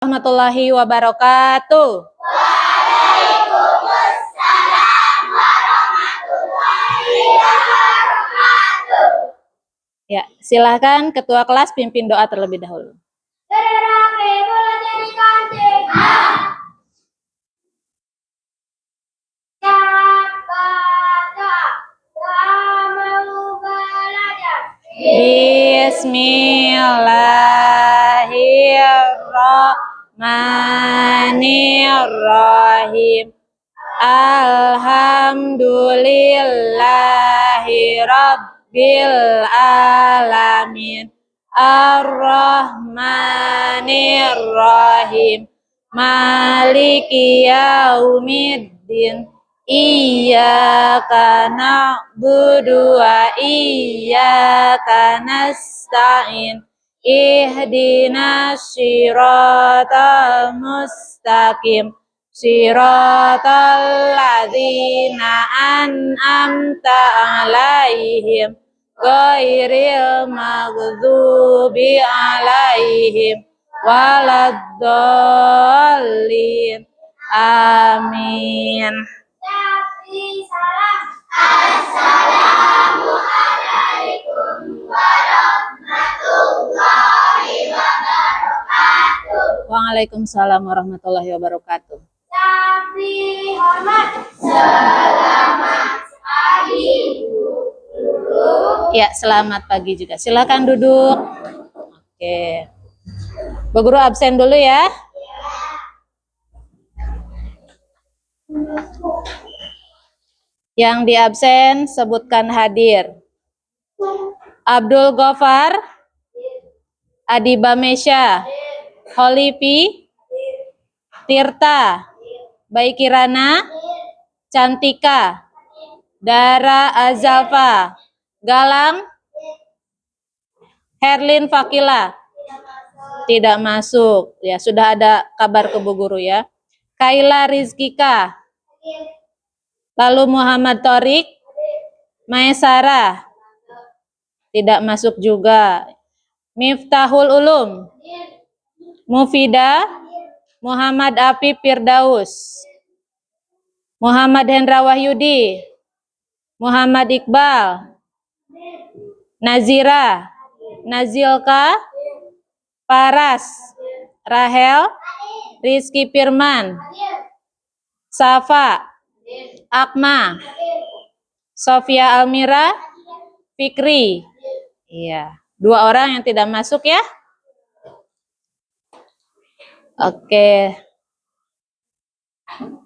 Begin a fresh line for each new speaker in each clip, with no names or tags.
Warahmatullahi wabarakatuh.
Waalaikumsalam warahmatullahi wabarakatuh.
Ya, silakan ketua kelas pimpin doa terlebih dahulu. Bismillahirrahmanirrahim. Alhamdulillahi rabbil alamin. Ar-Rahmanir-Rahim. Maliki yaumiddin. Iyyaka na'budu wa iyyaka nasta'in. Ihdinas siratal mustaqim. Siratal ladzina an'amta 'alaihim ghairil maghdubi 'alaihim waladdallin. Amin.
Assalamualaikum warahmatullahi wabarakatuh.
Waalaikumsalam warahmatullahi wabarakatuh.
Tapi hormat. Selamat pagi.
Ya, selamat pagi juga. Silakan duduk. Oke. Bu Guru absen dulu ya. Yang di absen sebutkan hadir. Abdul Ghaffar, Adiba Mesya, Holipi, Tirta, Baikirana, Cantika, Dara Azalfa, Galang, Herlin Fakila. Tidak masuk. Ya, sudah ada kabar ke Bu Guru ya. Kaila Rizkika. Lalu Muhammad Torik, Maesara. Tidak masuk juga. Miftahul Ulum, Mufida, Muhammad Afif Firdaus, Muhammad Hendra Wahyudi, Muhammad Iqbal, Nazira, Nazilka, Paras, Rahel, Rizky Firman, Safa, Akma, Sofia Almira, Fikri. Iya, 2 orang yang tidak masuk ya. Oke.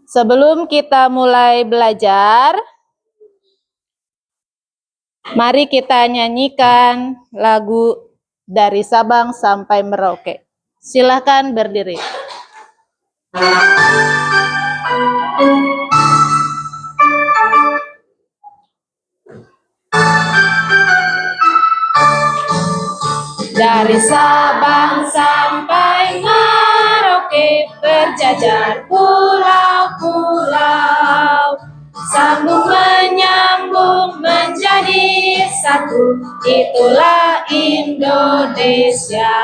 Sebelum kita mulai belajar, mari kita nyanyikan lagu Dari Sabang Sampai Merauke. Silakan berdiri. Dari Sabang sampai Merauke, berjajar pulau-pulau, sambung menyambung menjadi satu, itulah Indonesia.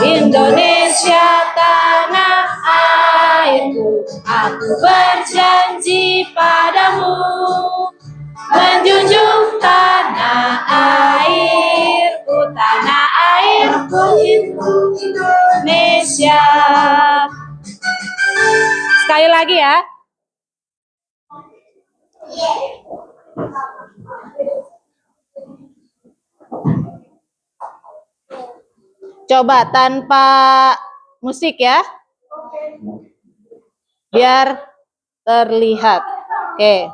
Indonesia tanah airku, aku berjanji padamu, menjunjung tanah airku, tanah airku Indonesia. Sekali lagi ya. Coba tanpa musik ya. Biar terlihat. Oke.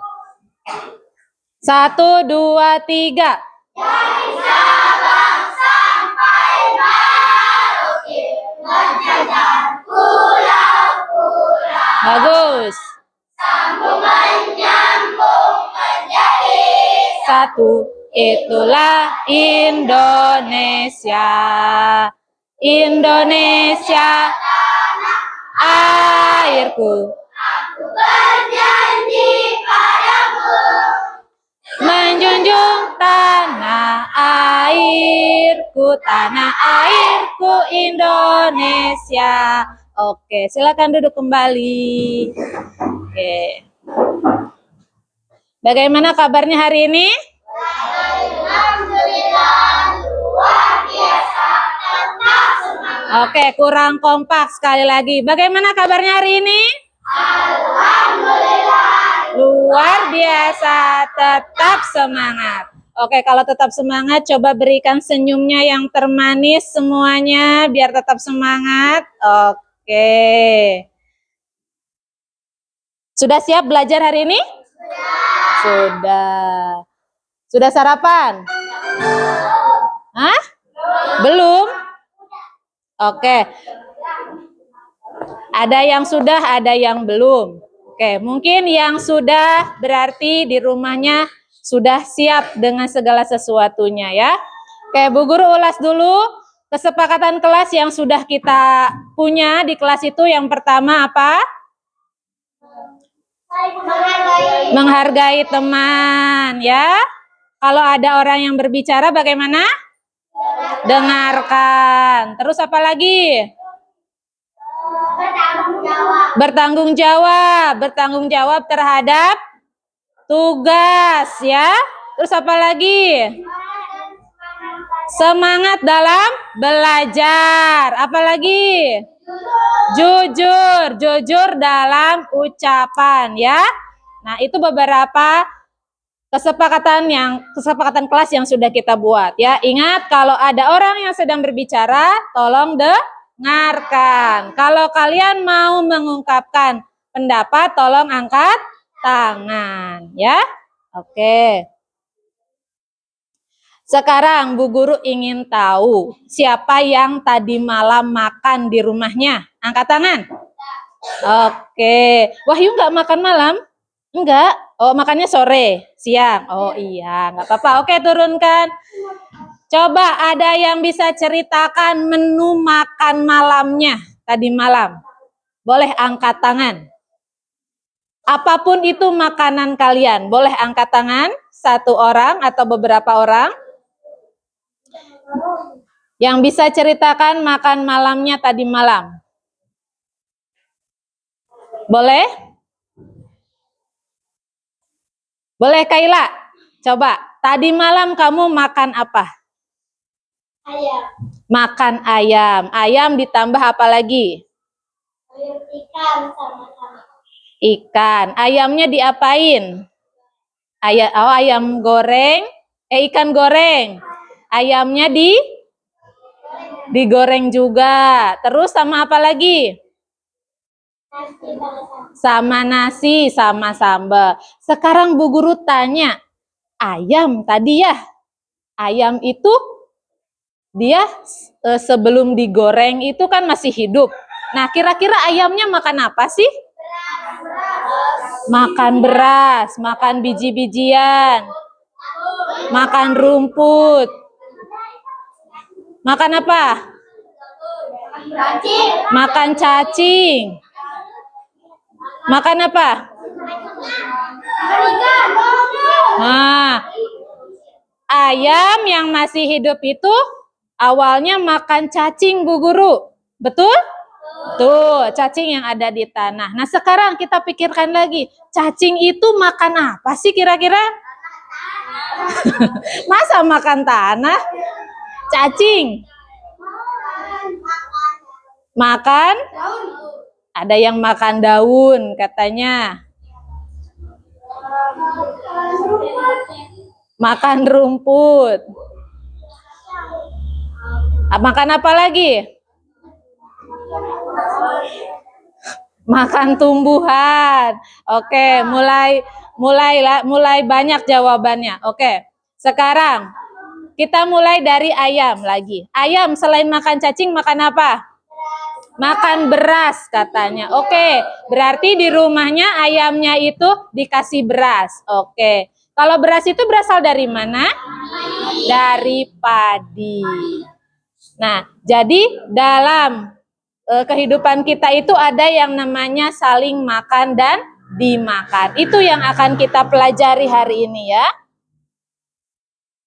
1, 2, 3.
Dari Sabang sampai Merauke, berjajar pulau-pulau,
Bagus.
sambung menyambung menjadi
Satu, itulah Indonesia. Indonesia
tanah
airku,
aku berjanji padamu,
menjunjung tanah airku Indonesia. Oke, silakan duduk kembali. Oke. Bagaimana kabarnya hari ini?
Alhamdulillah, luar biasa, tetap semangat.
Oke, kurang kompak sekali lagi. Bagaimana kabarnya hari ini?
Alhamdulillah.
Luar biasa, tetap semangat. Oke, kalau tetap semangat, coba berikan senyumnya yang termanis semuanya, biar tetap semangat. Oke. Sudah siap belajar hari ini? Sudah. Sudah sarapan? Hah? Belum? Oke. Ada yang sudah, ada yang belum. Oke, mungkin yang sudah berarti di rumahnya sudah siap dengan segala sesuatunya ya. Oke, Bu Guru ulas dulu kesepakatan kelas yang sudah kita punya di kelas itu. Yang pertama apa? Menghargai teman ya. Kalau ada orang yang berbicara bagaimana? Dengarkan. Terus apa lagi?
Bertanggung jawab.
Bertanggung jawab terhadap tugas ya. Terus apa lagi? Semangat dalam belajar. Apa lagi? Jujur dalam ucapan ya. Nah, itu beberapa kesepakatan kelas yang sudah kita buat ya. Ingat, kalau ada orang yang sedang berbicara, tolong dengarkan. Kalau kalian mau mengungkapkan pendapat, tolong angkat tangan ya. Oke. Sekarang Bu Guru ingin tahu siapa yang tadi malam makan di rumahnya. Angkat tangan. Oke. Wahyu nggak makan malam? Enggak. Oh, makannya sore, siang. Oh iya, nggak apa-apa. Oke, turunkan. Coba ada yang bisa ceritakan menu makan malamnya tadi malam. Boleh angkat tangan. Apapun itu makanan kalian, boleh angkat tangan. Satu orang atau beberapa orang. Yang bisa ceritakan makan malamnya tadi malam. Boleh? Boleh Kaila? Coba, tadi malam kamu makan apa?
Ayam.
Makan ayam. Ayam ditambah apa lagi?
Ikan sama-sama.
Ikan. Ayamnya diapain? Ayam goreng. Ikan goreng. Ayamnya digoreng juga. Terus sama apa lagi? Sama nasi, sama sambal. Sekarang Bu Guru tanya, ayam tadi ya, ayam itu dia sebelum digoreng itu kan masih hidup. Nah, kira-kira ayamnya makan apa sih? Makan beras, makan biji-bijian, makan rumput. Makan apa? Makan cacing. Makan apa? Nah, ayam yang masih hidup itu awalnya makan cacing Bu Guru. Betul? Tuh, cacing yang ada di tanah. Nah, sekarang kita pikirkan lagi. Cacing itu makan apa sih kira-kira? Masa makan tanah? Cacing. Makan? Ada yang makan daun katanya. Makan rumput. Makan apa lagi? Makan tumbuhan. Oke, mulai banyak jawabannya. Oke. Sekarang kita mulai dari ayam lagi. Ayam selain makan cacing makan apa? Makan beras katanya. Oke, berarti di rumahnya ayamnya itu dikasih beras. Oke. Kalau beras itu berasal dari mana? Dari padi. Nah, jadi dalam kehidupan kita itu ada yang namanya saling makan dan dimakan. Itu yang akan kita pelajari hari ini ya.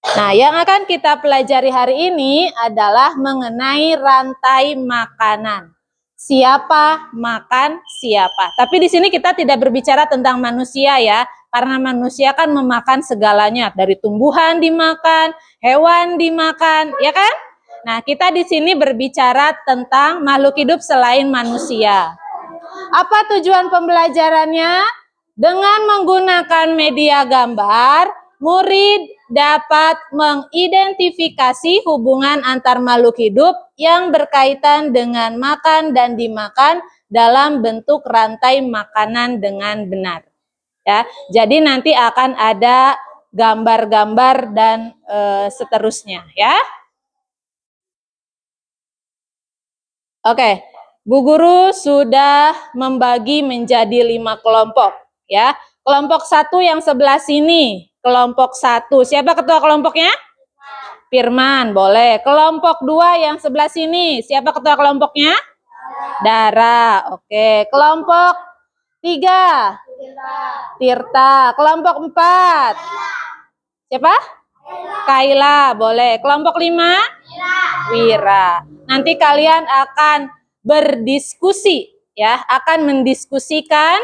Nah, yang akan kita pelajari hari ini adalah mengenai rantai makanan. Siapa makan siapa. Tapi di sini kita tidak berbicara tentang manusia ya, karena manusia kan memakan segalanya, dari tumbuhan dimakan, hewan dimakan, ya kan? Nah, kita di sini berbicara tentang makhluk hidup selain manusia. Apa tujuan pembelajarannya? Dengan menggunakan media gambar, murid dapat mengidentifikasi hubungan antar makhluk hidup yang berkaitan dengan makan dan dimakan dalam bentuk rantai makanan dengan benar. Ya, jadi nanti akan ada gambar-gambar dan seterusnya, ya. Oke, Bu Guru sudah membagi menjadi 5 kelompok, ya. Kelompok 1 yang sebelah sini, kelompok 1. Siapa ketua kelompoknya? Firman, boleh. Kelompok 2 yang sebelah sini, siapa ketua kelompoknya? Dara, oke. Kelompok 3, Tirta. Kelompok 4, siapa? Kaila, boleh. Kelompok 5, Wira. Nanti kalian akan berdiskusi, ya, akan mendiskusikan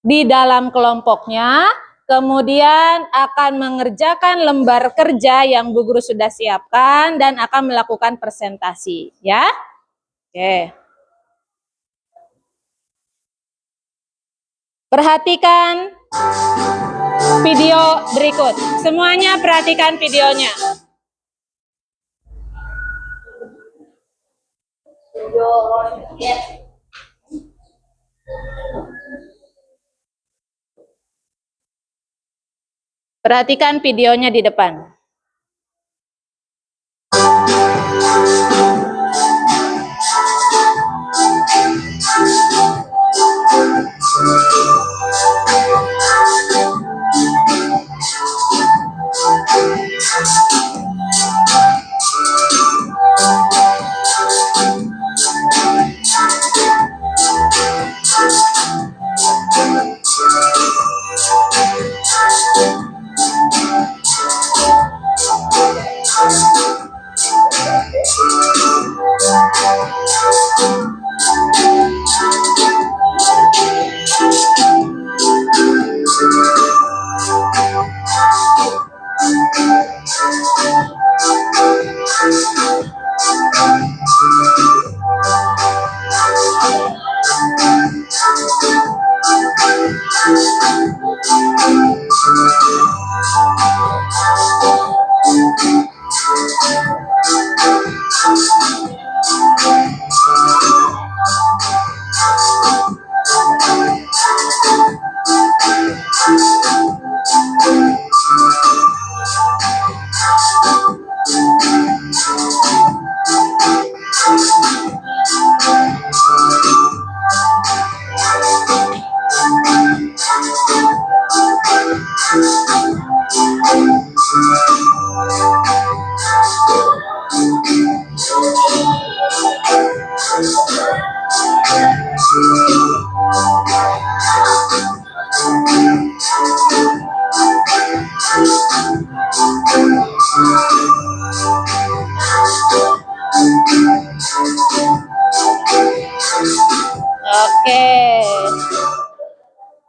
di dalam kelompoknya, kemudian akan mengerjakan lembar kerja yang Bu Guru sudah siapkan dan akan melakukan presentasi, ya. Oke. Perhatikan video berikut. Semuanya perhatikan videonya. Perhatikan videonya di depan.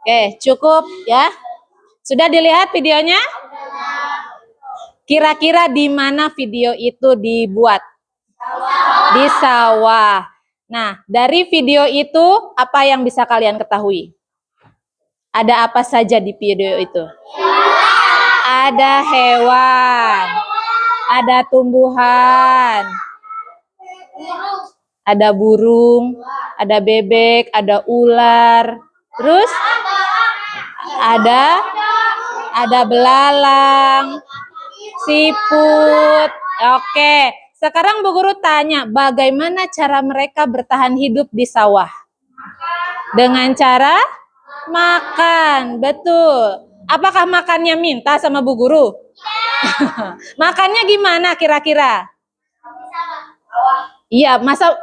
Oke, cukup ya. Sudah dilihat videonya? Kira-kira di mana video itu dibuat? Di sawah. Nah, dari video itu apa yang bisa kalian ketahui? Ada apa saja di video itu? Ada hewan, ada tumbuhan, ada burung, ada bebek, ada ular. Terus ada belalang, siput. Oke, sekarang Bu Guru tanya, bagaimana cara mereka bertahan hidup di sawah? Dengan cara makan, betul. Apakah makannya minta sama Bu Guru? Makannya gimana kira-kira? Iya, masa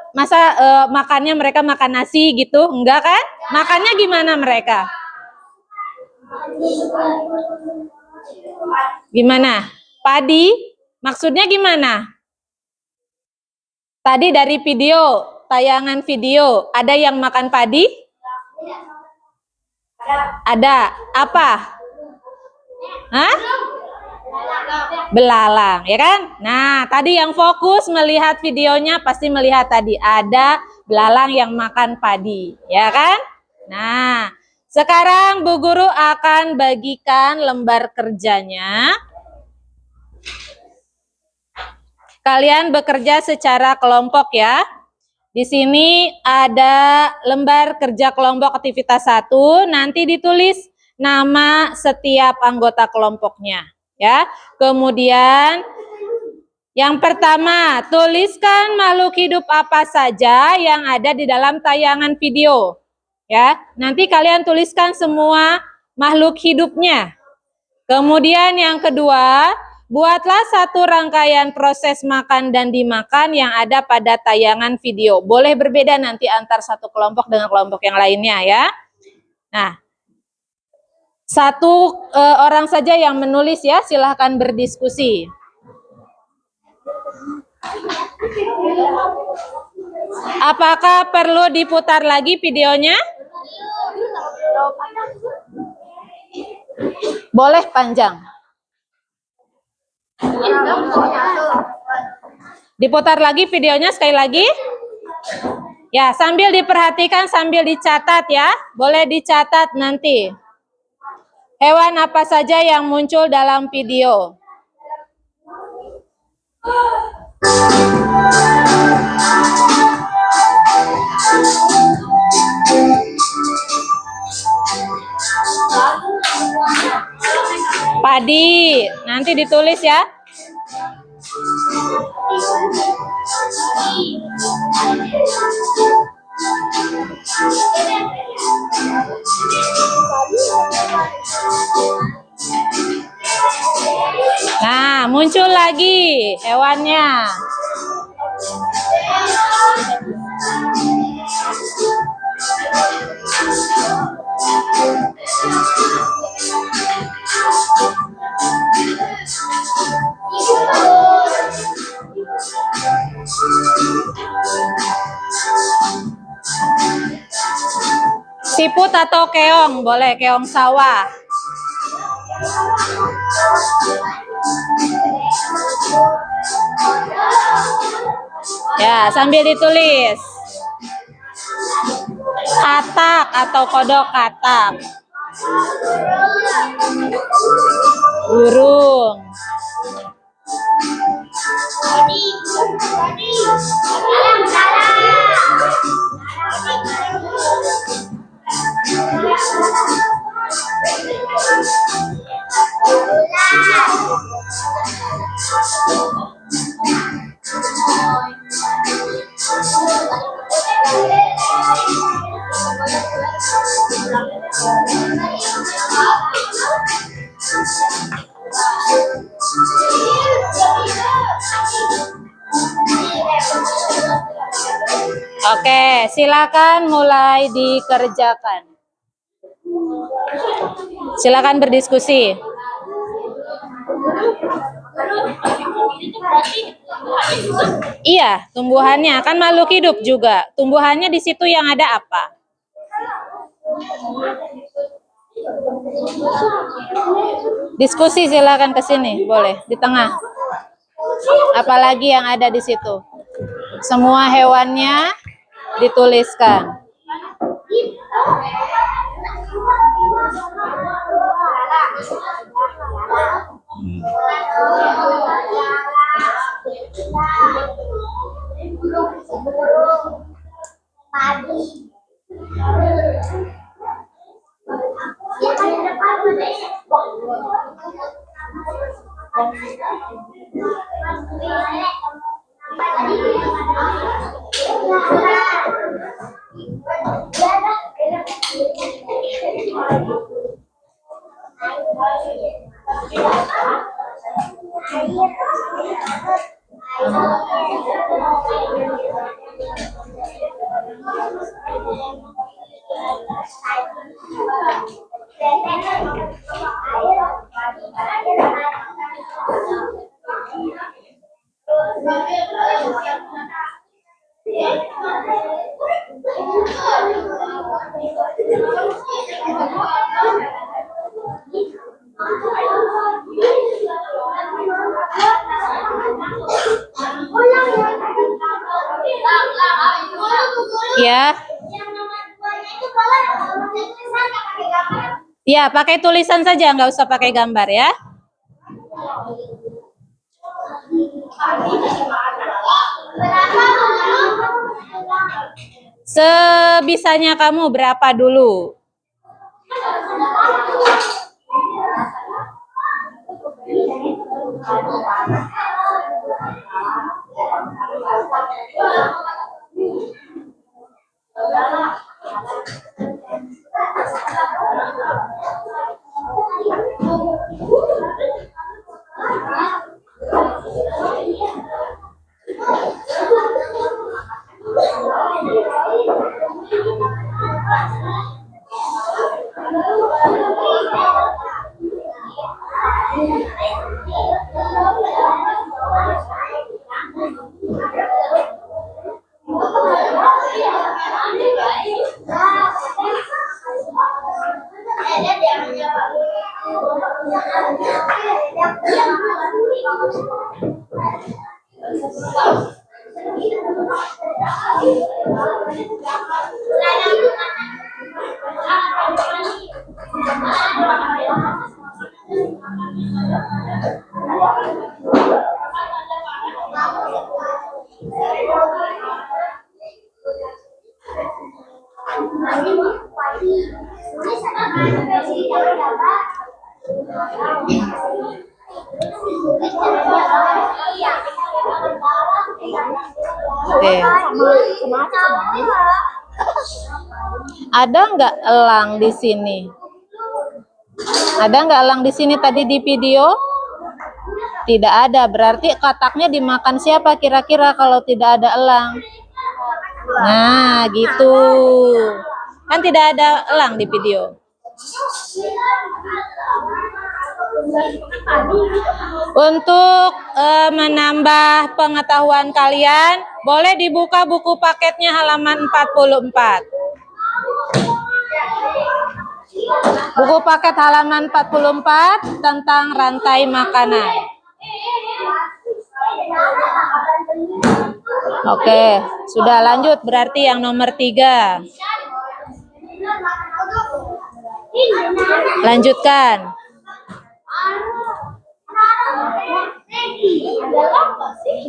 makannya mereka makan nasi gitu? Enggak kan? Makannya gimana mereka? Gimana? Padi? Maksudnya gimana? Tadi dari video, tayangan video, ada yang makan padi? Ada. Apa? Hah? Belalang, ya kan? Nah, tadi yang fokus melihat videonya pasti melihat tadi ada belalang yang makan padi, ya kan? Nah, sekarang Bu Guru akan bagikan lembar kerjanya. Kalian bekerja secara kelompok ya. Di sini ada lembar kerja kelompok aktivitas 1, nanti ditulis nama setiap anggota kelompoknya ya. Kemudian yang pertama, tuliskan makhluk hidup apa saja yang ada di dalam tayangan video. Ya, nanti kalian tuliskan semua makhluk hidupnya. Kemudian yang kedua, buatlah satu rangkaian proses makan dan dimakan yang ada pada tayangan video. Boleh berbeda nanti antar satu kelompok dengan kelompok yang lainnya ya. Nah, satu orang saja yang menulis ya, silahkan berdiskusi. Apakah perlu diputar lagi videonya? Boleh panjang. Diputar lagi videonya sekali lagi. Ya, sambil diperhatikan, sambil dicatat ya. Boleh dicatat nanti. Hewan apa saja yang muncul dalam video? Padi, nanti ditulis ya. Nah, muncul lagi hewannya. Siput atau keong, boleh keong sawah. Ya, sambil ditulis. Katak atau kodok katak. Burung. Oke, silakan mulai dikerjakan. Silakan berdiskusi. Iya, tumbuhannya kan makhluk hidup juga. Tumbuhannya di situ yang ada apa? Diskusi silakan ke sini, boleh di tengah. Apalagi yang ada di situ? Semua hewannya dituliskan. Ya,
Yang nomor 2-nya itu boleh pakai tulisan nggak pakai gambar?
ya pakai tulisan saja, nggak usah pakai gambar ya.
Berapa dulu?
Sebisanya kamu berapa dulu? Oke. Ada nggak elang di sini? Ada nggak elang di sini tadi di video? Tidak ada. Berarti kataknya dimakan siapa kira-kira kalau tidak ada elang? Nah, gitu. Kan tidak ada elang di video. Untuk menambah pengetahuan kalian, boleh dibuka buku paketnya halaman 44. Buku paket halaman 44 tentang rantai makanan. Oke, sudah lanjut berarti yang nomor 3. Lanjutkan.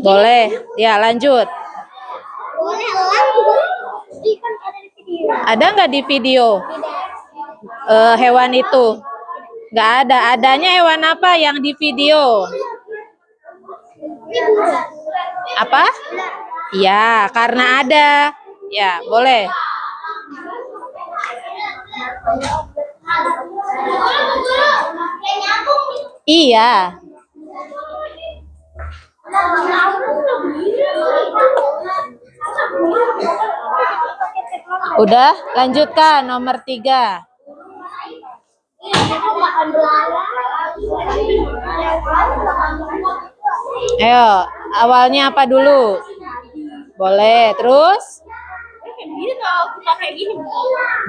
Boleh, ya lanjut. Ada nggak di video? Hewan itu? Nggak ada. Adanya hewan apa yang di video? Apa? Ya, karena ada. Ya, boleh. Iya. Udah, lanjutkan nomor 3. Ayo, awalnya apa dulu? Boleh, terus?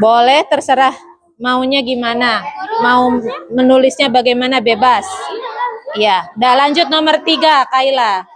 Boleh, terserah maunya gimana. Mau menulisnya bagaimana bebas. Ya, udah lanjut nomor 3, Kaila.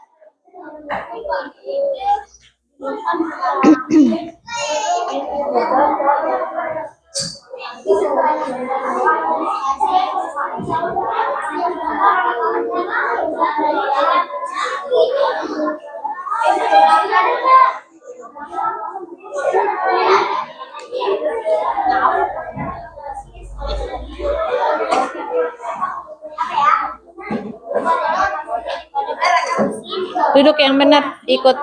Duduk yang benar, ikut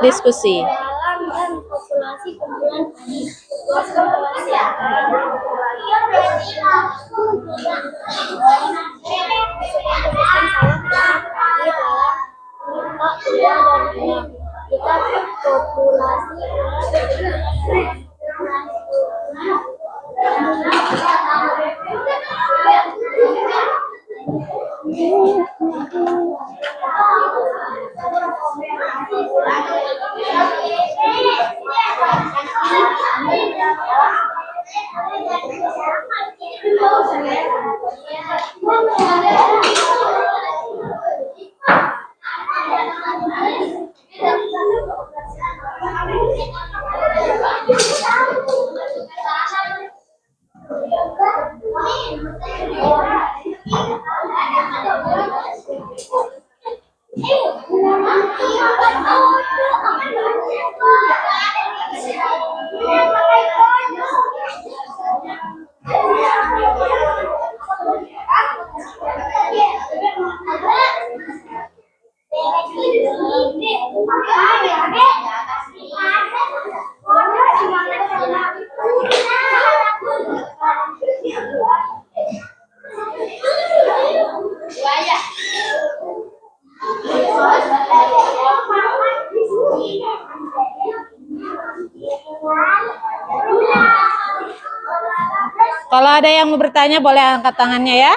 diskusi. Kalau ada yang mau bertanya boleh angkat tangannya ya.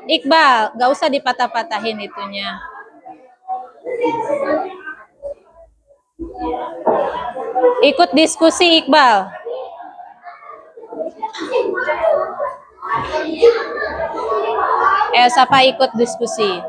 Iqbal, nggak usah dipatah-patahin itunya. Ikut diskusi Iqbal. Siapa ikut diskusi?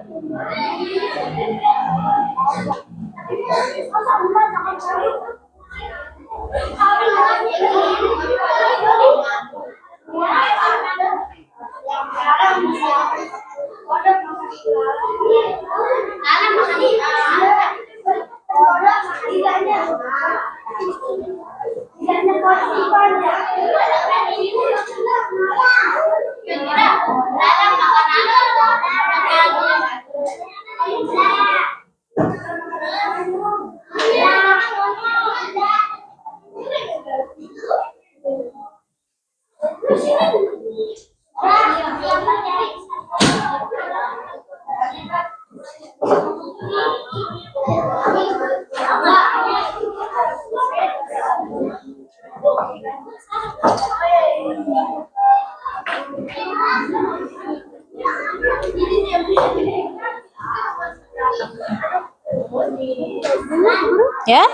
Ya?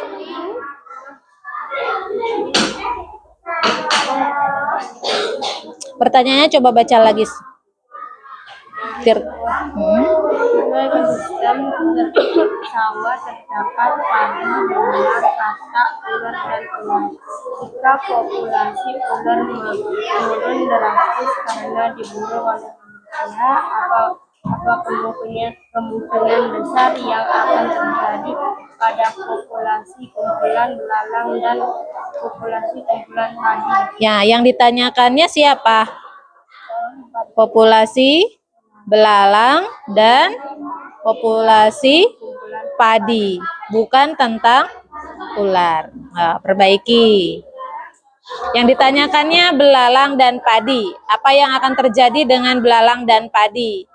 Pertanyaannya coba baca lagi.
Sawah terdapat padi, berulang, katak, ular, dan ular. Jika populasi ular menurun drastis karena diburu oleh manusia, apa kemungkinan besar yang akan terjadi pada populasi kumpulan belalang dan populasi kumpulan padi?
Ya, yang ditanyakannya siapa? Populasi belalang dan populasi padi, bukan tentang ular. Nah, perbaiki. Yang ditanyakannya belalang dan padi. Apa yang akan terjadi dengan belalang dan padi?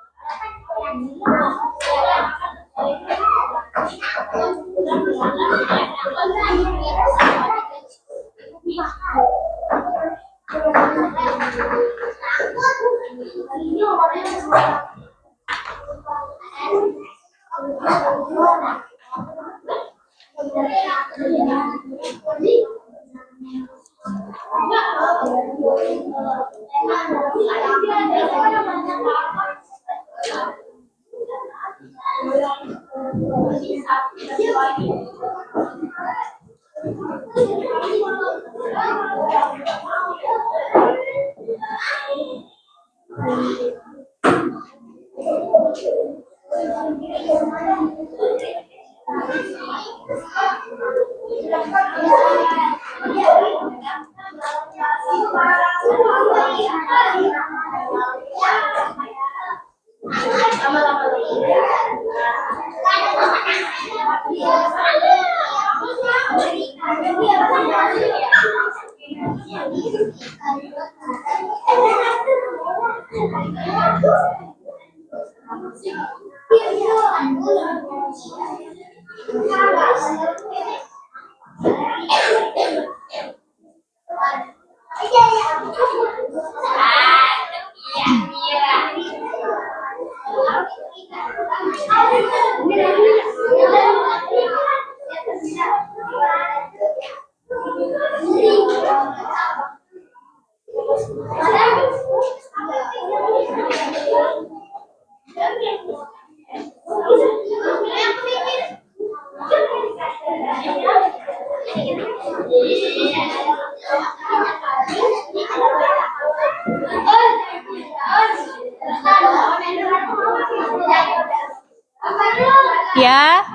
Ya.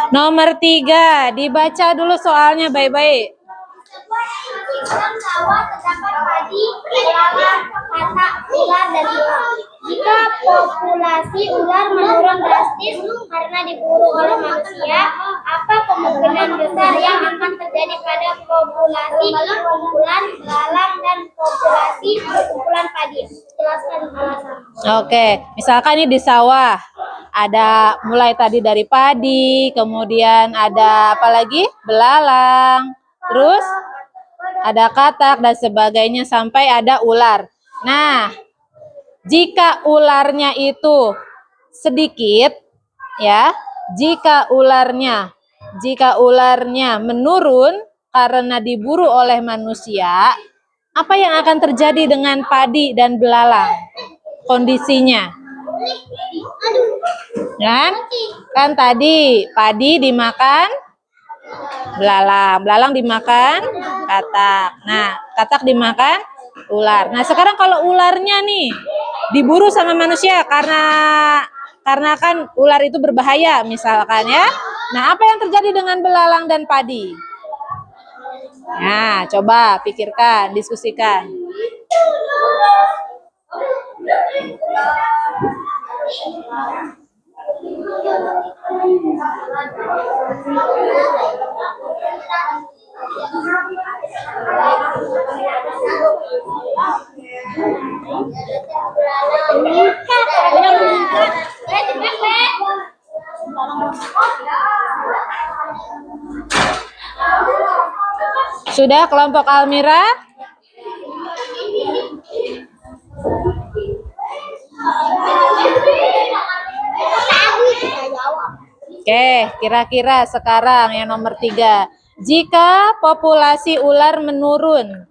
Nomor 3, dibaca dulu soalnya baik-baik.
Sawah terdapat padi, belalang, katak, ular, dan ular. Jika populasi ular menurun drastis karena diburu oleh manusia, apa kemungkinan besar yang akan terjadi pada populasi kumpulan belalang dan populasi kumpulan padi? Jelaskan.
Oke, misalkan ini di sawah. Ada mulai tadi dari padi, kemudian ada apa lagi? Belalang. Terus ada katak dan sebagainya sampai ada ular. Nah, jika ularnya itu sedikit ya, jika ularnya menurun karena diburu oleh manusia, apa yang akan terjadi dengan padi dan belalang? Kondisinya. Kan tadi padi dimakan belalang, belalang dimakan katak. Nah, katak dimakan ular. Nah, sekarang kalau ularnya nih diburu sama manusia karena kan ular itu berbahaya misalkan ya. Nah, apa yang terjadi dengan belalang dan padi? Nah, coba pikirkan, diskusikan. Sudah kelompok Almira? Oke, kira-kira sekarang yang nomor 3. Jika populasi ular menurun,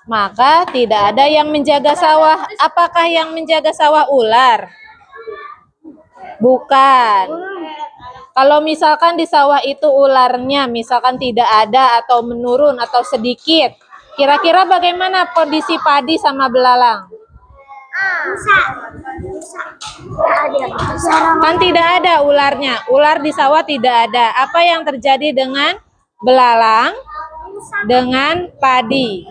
maka tidak ada yang menjaga sawah. Apakah yang menjaga sawah ular? Bukan. Kalau misalkan di sawah itu ularnya misalkan tidak ada atau menurun atau sedikit, kira-kira bagaimana kondisi padi sama belalang? Kan tidak ada ularnya. Ular di sawah tidak ada. Apa yang terjadi dengan belalang dengan padi?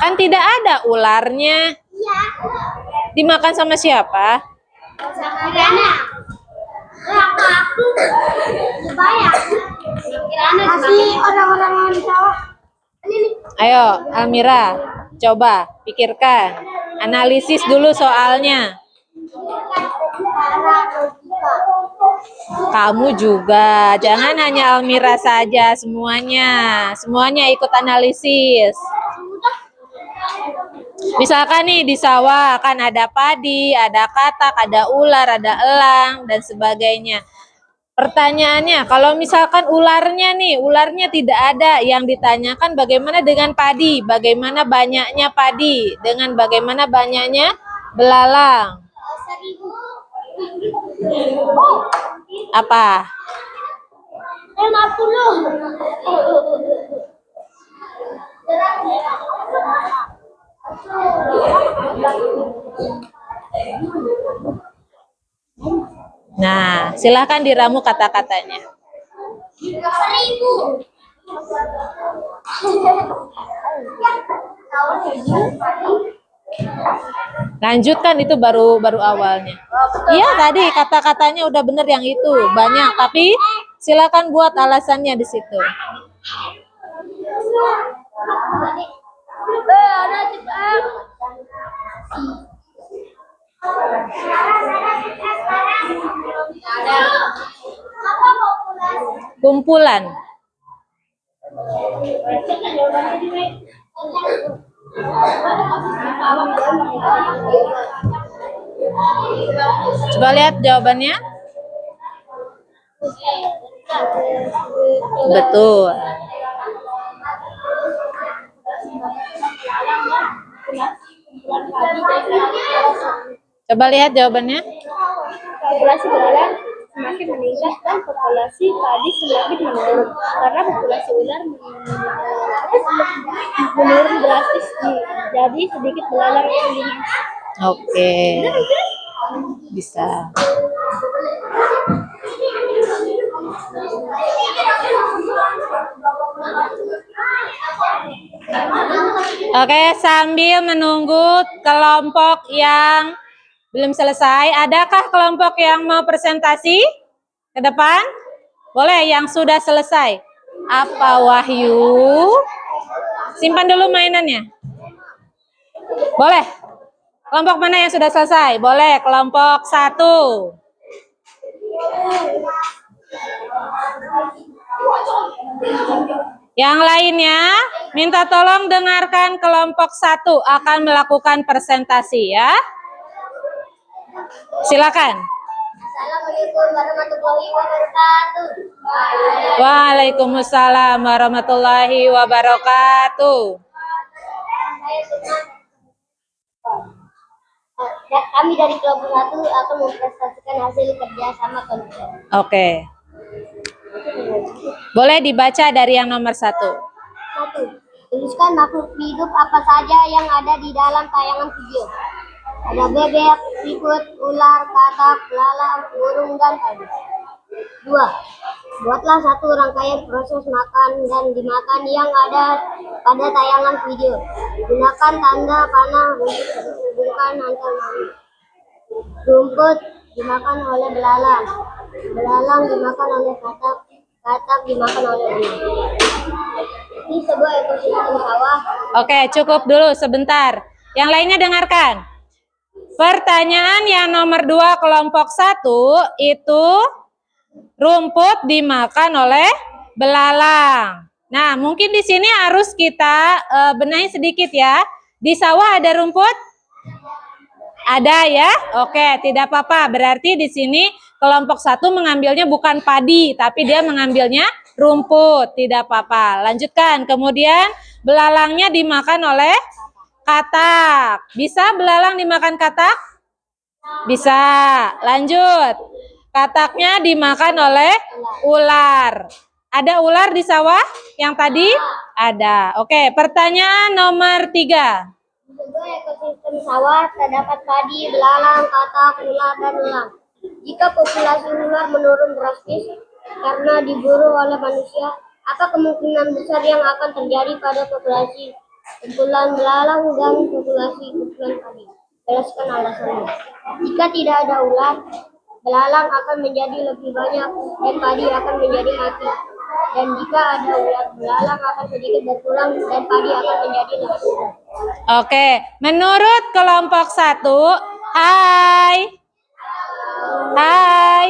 Kan tidak ada ularnya. Dimakan sama siapa? Ayo, Almira, coba pikirkan. Analisis dulu soalnya. Kamu juga, jangan hanya Almira saja, semuanya ikut analisis. Misalkan nih di sawah kan ada padi, ada katak, ada ular, ada elang dan sebagainya. Pertanyaannya, kalau misalkan ularnya tidak ada, yang ditanyakan bagaimana dengan padi, bagaimana banyaknya padi, dengan bagaimana banyaknya belalang. Apa? 50. Nah, silahkan diramu kata-katanya.
1000.
Lanjutkan, itu baru awalnya. Iya, tadi kata-katanya udah bener yang itu, banyak, tapi silakan buat alasannya di situ. Kumpulan. Coba lihat jawabannya. Betul. Coba lihat jawabannya.
Populasi belalang semakin meningkat dan populasi padi semakin menurun karena populasi ular menurun drastis, jadi sedikit belalang yang dimakan.
Oke. Bisa. Oke, sambil menunggu kelompok yang belum selesai, adakah kelompok yang mau presentasi ke depan? Boleh, yang sudah selesai. Apa Wahyu? Simpan dulu mainannya. Boleh. Kelompok mana yang sudah selesai? Boleh, kelompok 1. Yang lainnya, minta tolong dengarkan kelompok 1 akan melakukan presentasi ya. Silakan.
Assalamualaikum warahmatullahi wabarakatuh.
Waalaikumsalam warahmatullahi wabarakatuh.
Kami dari kelompok 1 akan mempresentasikan hasil kerja sama kelompok.
Oke. Boleh dibaca dari yang nomor 1.
1. Tuliskan makhluk hidup apa saja yang ada di dalam tayangan video. Ada bebek, tikus, ular, katak, belalang, burung, dan padi. 2. Buatlah satu rangkaian proses makan dan dimakan yang ada pada tayangan video. Gunakan tanda panah untuk menghubungkan antar makhluk. Rumput dimakan oleh belalang. Belalang dimakan oleh katak. Katak dimakan oleh ular. Ini sebuah ekosistem sawah.
Oke, cukup dulu sebentar. Yang lainnya dengarkan. Pertanyaan yang nomor 2 kelompok 1 itu rumput dimakan oleh belalang. Nah, mungkin di sini harus kita benahi sedikit ya. Di sawah ada rumput? Ada ya? Oke, tidak apa-apa. Berarti di sini kelompok 1 mengambilnya bukan padi, tapi dia mengambilnya rumput. Tidak apa-apa. Lanjutkan. Kemudian belalangnya dimakan oleh katak. Bisa belalang dimakan katak? Bisa. Lanjut. Kataknya dimakan oleh ular. Ada ular di sawah yang tadi? Ada. Oke, pertanyaan nomor 3.
Di sebuah ekosistem sawah terdapat padi, belalang, katak, ular, dan elang. Jika populasi ular menurun drastis karena diburu oleh manusia, apa kemungkinan besar yang akan terjadi pada populasi kumpulan belalang dan populasi kumpulan padi? Jelaskan alasannya. Jika tidak ada ular, belalang akan menjadi lebih banyak dan padi akan menjadi mati. Dan jika ada ular, belalang akan sedikit berkurang dan padi akan menjadi lebih banyak.
Oke, menurut kelompok 1, hai. Hai.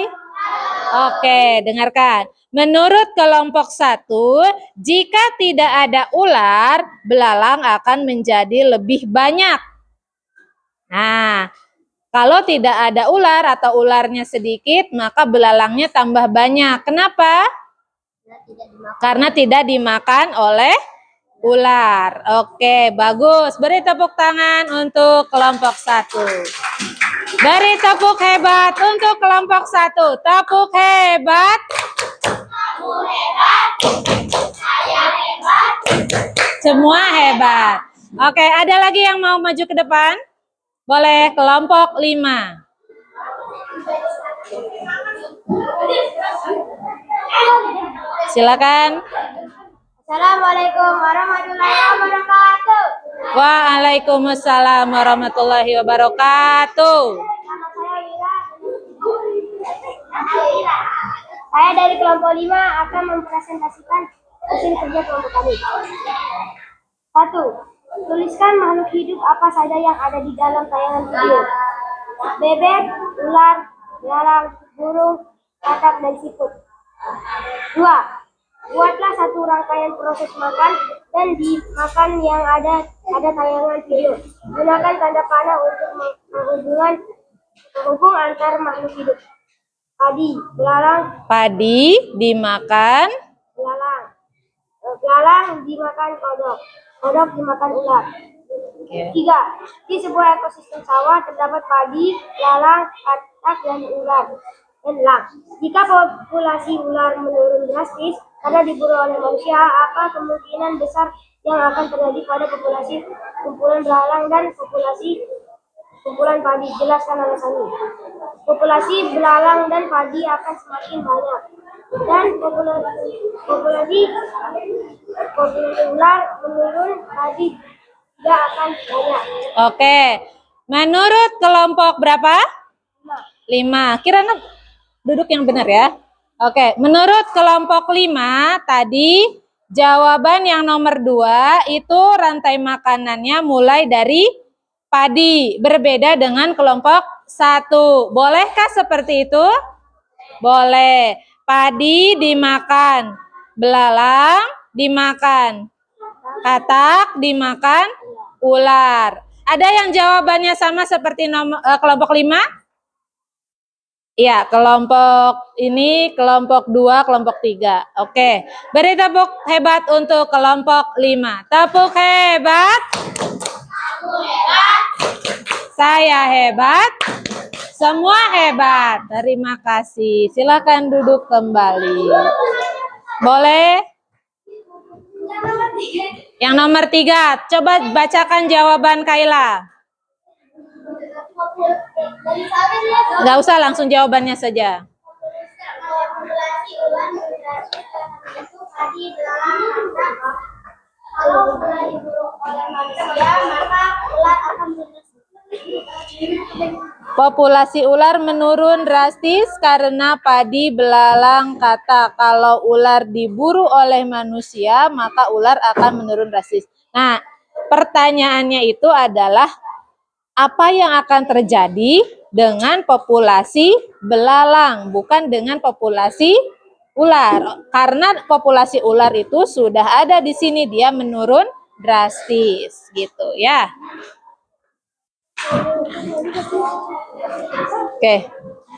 Oke, dengarkan. Menurut kelompok 1, jika tidak ada ular, belalang akan menjadi lebih banyak. Nah, kalau tidak ada ular atau ularnya sedikit, maka belalangnya tambah banyak. Kenapa? Karena tidak dimakan oleh ular. Oke, bagus. Beri tepuk tangan untuk kelompok 1. Beri tepuk hebat untuk kelompok 1. Tepuk hebat. Kamu hebat. Saya hebat. Semua hebat. Oke, ada lagi yang mau maju ke depan? Boleh, kelompok 5. Silakan.
Assalamualaikum warahmatullahi wabarakatuh.
Waalaikumsalam warahmatullahi wabarakatuh.
Nama saya Wira. Saya dari kelompok 5 akan mempresentasikan hasil kerja kelompok kami. 1. Tuliskan makhluk hidup apa saja yang ada di dalam tayangan video. Bebek, ular, belalang, burung, katak, dan siput. 2. Buatlah satu rangkaian proses makan dan dimakan yang ada tayangan video. Gunakan tanda panah untuk menghubung antar makhluk hidup. Padi, belalang,
Padi dimakan.
belalang. Belalang dimakan kodok. Kodok dimakan ular. 3. Di sebuah ekosistem sawah terdapat padi, belalang, katak, dan ular. Dan elang. Jika populasi ular menurun drastis karena diburu oleh manusia, apa kemungkinan besar yang akan terjadi pada populasi kumpulan belalang dan populasi kumpulan padi? Jelaskan alasannya. Populasi belalang dan padi akan semakin banyak dan populasi ular menurun, padi tidak akan banyak.
Oke. Menurut kelompok berapa? 5. Kirana duduk yang benar ya. Oke, menurut kelompok 5 tadi jawaban yang nomor 2 itu rantai makanannya mulai dari padi, berbeda dengan kelompok 1. Bolehkah seperti itu? Boleh. Padi dimakan, belalang dimakan, katak dimakan ular. Ada yang jawabannya sama seperti kelompok 5? Iya, kelompok ini, kelompok 2, kelompok 3. Oke, beri tepuk hebat untuk kelompok 5. Tepuk hebat. Saya hebat. Semua hebat. Terima kasih. Silakan duduk kembali. Boleh? Yang nomor 3. Coba bacakan jawaban Kaila. Nggak usah, langsung jawabannya saja.
Populasi ular migrasi karena itu padi, belalang, katak. Kalau ular diburu oleh manusia, maka ular akan berhenti.
Populasi ular menurun drastis karena padi, belalang, katak. Kalau ular diburu oleh manusia, maka ular akan menurun drastis. Nah, pertanyaannya itu adalah apa yang akan terjadi dengan populasi belalang, bukan dengan populasi ular. Karena populasi ular itu sudah ada di sini, dia menurun drastis, gitu ya. Oke,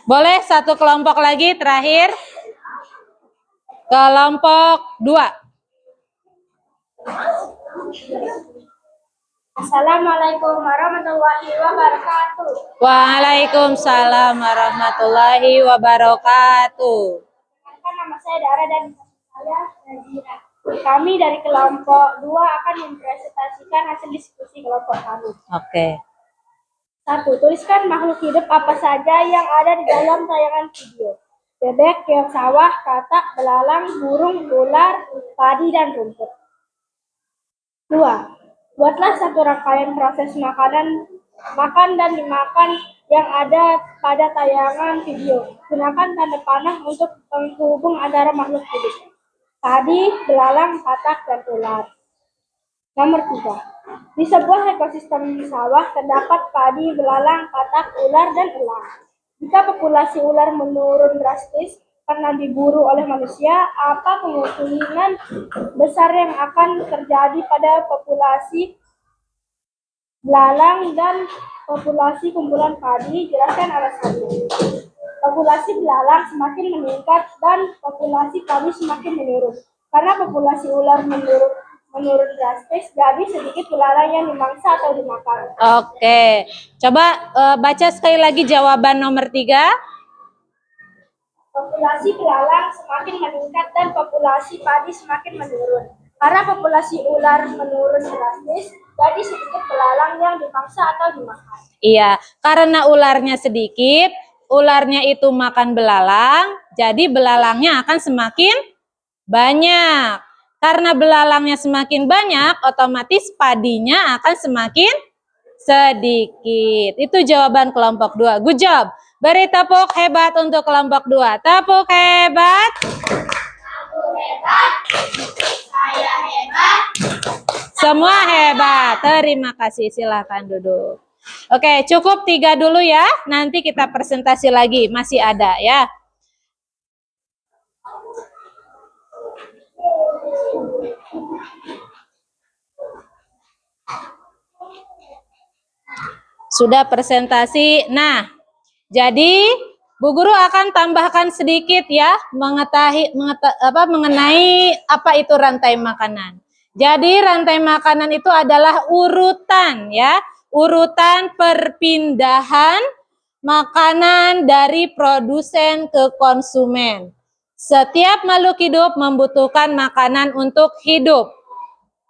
boleh satu kelompok lagi terakhir. Kelompok 2.
Assalamualaikum warahmatullahi wabarakatuh.
Waalaikumsalam warahmatullahi wabarakatuh.
Nama saya Dara dan saya Nazira. Kami dari kelompok 2 akan mempresentasikan hasil diskusi kelompok kami.
Oke.
1. Tuliskan makhluk hidup apa saja yang ada di dalam tayangan video. Bebek, keong sawah, katak, belalang, burung, ular, padi, dan rumput. 2. Buatlah satu rangkaian proses makan dan dimakan yang ada pada tayangan video. Gunakan tanda panah untuk penghubung antara makhluk hidup. Padi, belalang, katak, dan ular. Nomor 3. Di sebuah ekosistem sawah terdapat padi, belalang, katak, ular, dan elang. Jika populasi ular menurun drastis karena diburu oleh manusia, apa kemungkinan besar yang akan terjadi pada populasi belalang dan populasi kumpulan padi? Jelaskan alasannya. Populasi belalang semakin meningkat dan populasi padi semakin menurun. Karena populasi ular menurun drastis, jadi sedikit belalang yang dimangsa atau dimakan.
Oke, coba baca sekali lagi jawaban nomor 3.
Populasi belalang semakin meningkat dan populasi padi semakin menurun. Karena populasi ular menurun drastis, jadi sedikit belalang yang dimangsa atau dimakan.
Iya, karena ularnya sedikit, ularnya itu makan belalang, jadi belalangnya akan semakin banyak. Karena belalangnya semakin banyak, otomatis padinya akan semakin sedikit. Itu jawaban kelompok 2. Good job. Beri tepuk hebat untuk kelompok 2. Tepuk hebat.
Aku hebat. Saya hebat.
Semua hebat. Terima kasih. Silakan duduk. Oke, cukup 3 dulu ya. Nanti kita presentasi lagi. Masih ada ya. Sudah presentasi. Nah, jadi Bu Guru akan tambahkan sedikit ya mengenai apa itu rantai makanan. Jadi rantai makanan itu adalah urutan ya, urutan perpindahan makanan dari produsen ke konsumen. Setiap makhluk hidup membutuhkan makanan untuk hidup.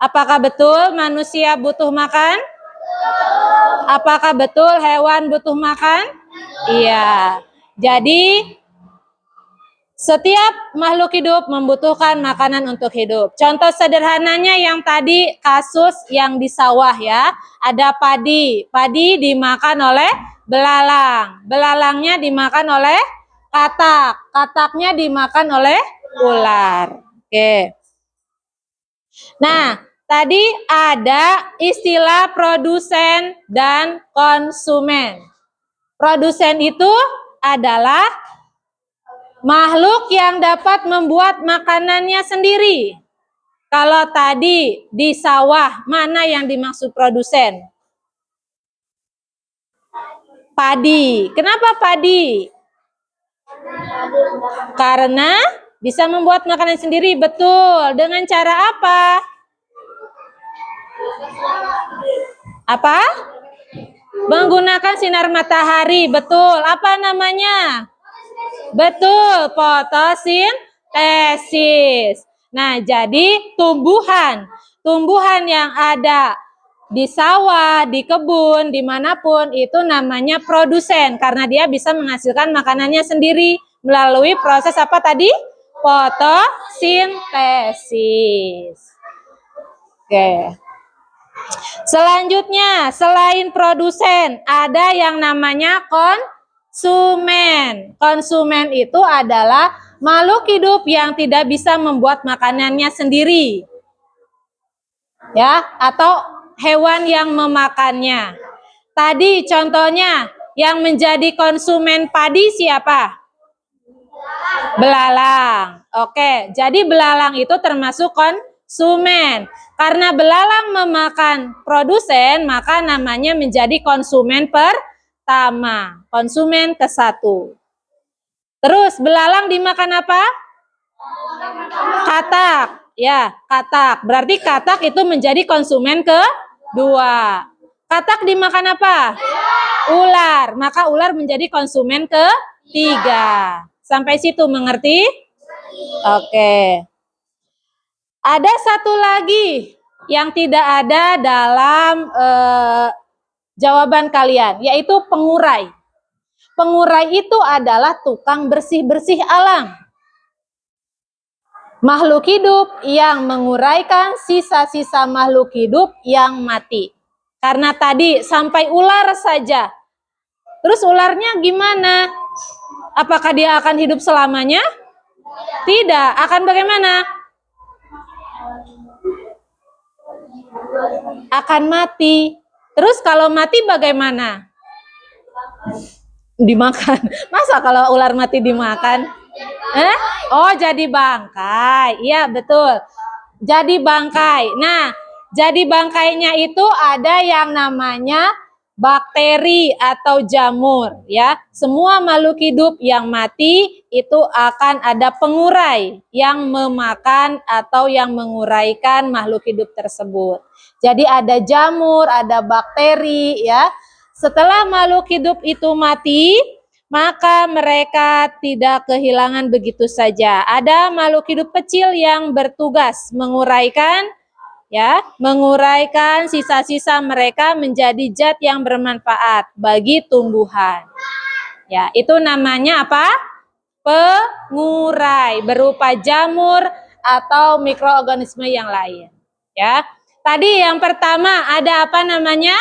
Apakah betul manusia butuh makan? Apakah betul hewan butuh makan? Iya. Jadi setiap makhluk hidup membutuhkan makanan untuk hidup. Contoh sederhananya yang tadi kasus yang di sawah ya. Ada padi. Padi dimakan oleh belalang. Belalangnya dimakan oleh katak. Kataknya dimakan oleh ular. Oke. Nah, Tadi ada istilah produsen dan konsumen. Produsen itu adalah makhluk yang dapat membuat makanannya sendiri. Kalau tadi di sawah, mana yang dimaksud produsen? Padi. Kenapa padi? Karena bisa membuat makanan sendiri, betul. Dengan cara apa? Apa? Menggunakan sinar matahari, betul. Apa namanya? Betul, fotosintesis. Nah, jadi tumbuhan yang ada di sawah, di kebun, dimanapun itu namanya produsen karena dia bisa menghasilkan makanannya sendiri melalui proses apa tadi? Fotosintesis. Oke. Selanjutnya, selain produsen, ada yang namanya konsumen. Konsumen itu adalah makhluk hidup yang tidak bisa membuat makanannya sendiri. Ya, atau hewan yang memakannya. Tadi contohnya yang menjadi konsumen padi siapa? Belalang. Oke, jadi belalang itu termasuk konsumen. Karena belalang memakan produsen, maka namanya menjadi konsumen pertama. Konsumen ke-1. Terus belalang dimakan apa? Katak. Ya, katak. Berarti katak itu menjadi konsumen ke-2. Katak dimakan apa? Ular. Maka ular menjadi konsumen ke-3. Sampai situ mengerti? Oke. Ada satu lagi yang tidak ada dalam jawaban kalian, yaitu pengurai. Pengurai itu adalah tukang bersih-bersih alam. Makhluk hidup yang menguraikan sisa-sisa makhluk hidup yang mati. Karena tadi sampai ular saja. Terus ularnya gimana? Apakah dia akan hidup selamanya? Tidak. Akan bagaimana? Akan mati. Terus kalau mati bagaimana? Dimakan. Masa kalau ular mati dimakan? Oh, jadi bangkai. Iya, betul. Jadi bangkai. Nah, jadi bangkainya itu ada yang namanya bakteri atau jamur, ya. Semua makhluk hidup yang mati itu akan ada pengurai yang memakan atau yang menguraikan makhluk hidup tersebut. Jadi ada jamur, ada bakteri, ya. Setelah makhluk hidup itu mati, maka mereka tidak kehilangan begitu saja. Ada makhluk hidup kecil yang bertugas menguraikan, ya, menguraikan sisa-sisa mereka menjadi zat yang bermanfaat bagi tumbuhan. Ya, itu namanya apa? Pengurai, berupa jamur atau mikroorganisme yang lain. Ya, tadi yang pertama ada apa namanya?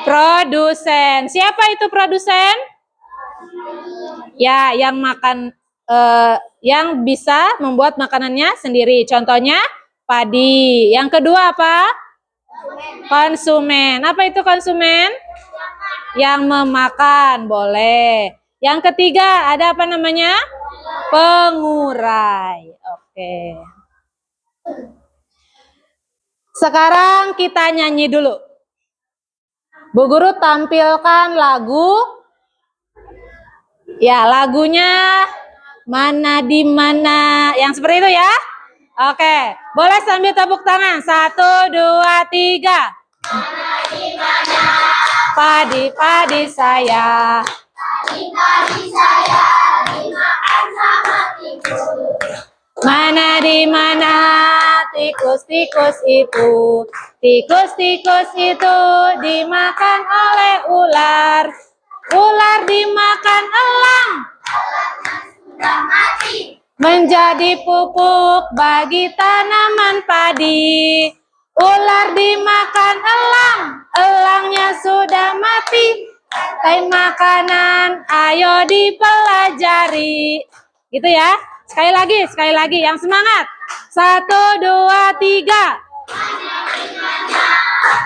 Produsen. Siapa itu produsen? Ya, yang makan, yang bisa membuat makanannya sendiri. Contohnya padi. Yang kedua apa? Konsumen. Apa itu konsumen? Yang memakan, boleh. Yang ketiga ada apa namanya? Pengurai. Oke. Sekarang kita nyanyi dulu. Bu Guru tampilkan lagu. Ya, lagunya Mana di Mana. Yang seperti itu ya. Oke, boleh sambil tepuk tangan. 1, 2, 3. Mana di mana padi-padi saya. Padi-padi saya dimakan sama tikus. Mana di mana tikus-tikus itu. Tikus-tikus itu dimakan oleh ular. Ular dimakan elang. Elangnya sudah mati. Menjadi pupuk bagi tanaman padi. Ular dimakan elang. Elangnya sudah mati. Rantai makanan ayo dipelajari. Gitu ya. Sekali lagi yang semangat. 1, 2, 3.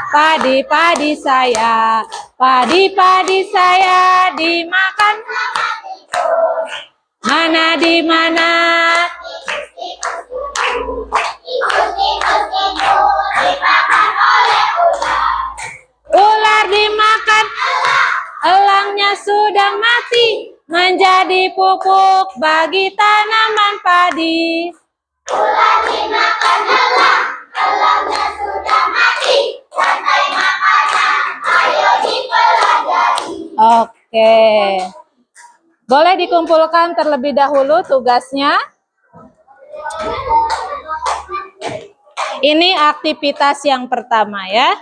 Padi-padi saya, padi-padi saya dimakan. Mana di mana? Ular dimakan, elangnya sudah mati, menjadi pupuk bagi tanaman padi. Ular dimakan elang, elangnya sudah mati, rantai makanan, ayo dipelajari. Oke. Boleh dikumpulkan terlebih dahulu tugasnya. Ini aktivitas yang pertama ya.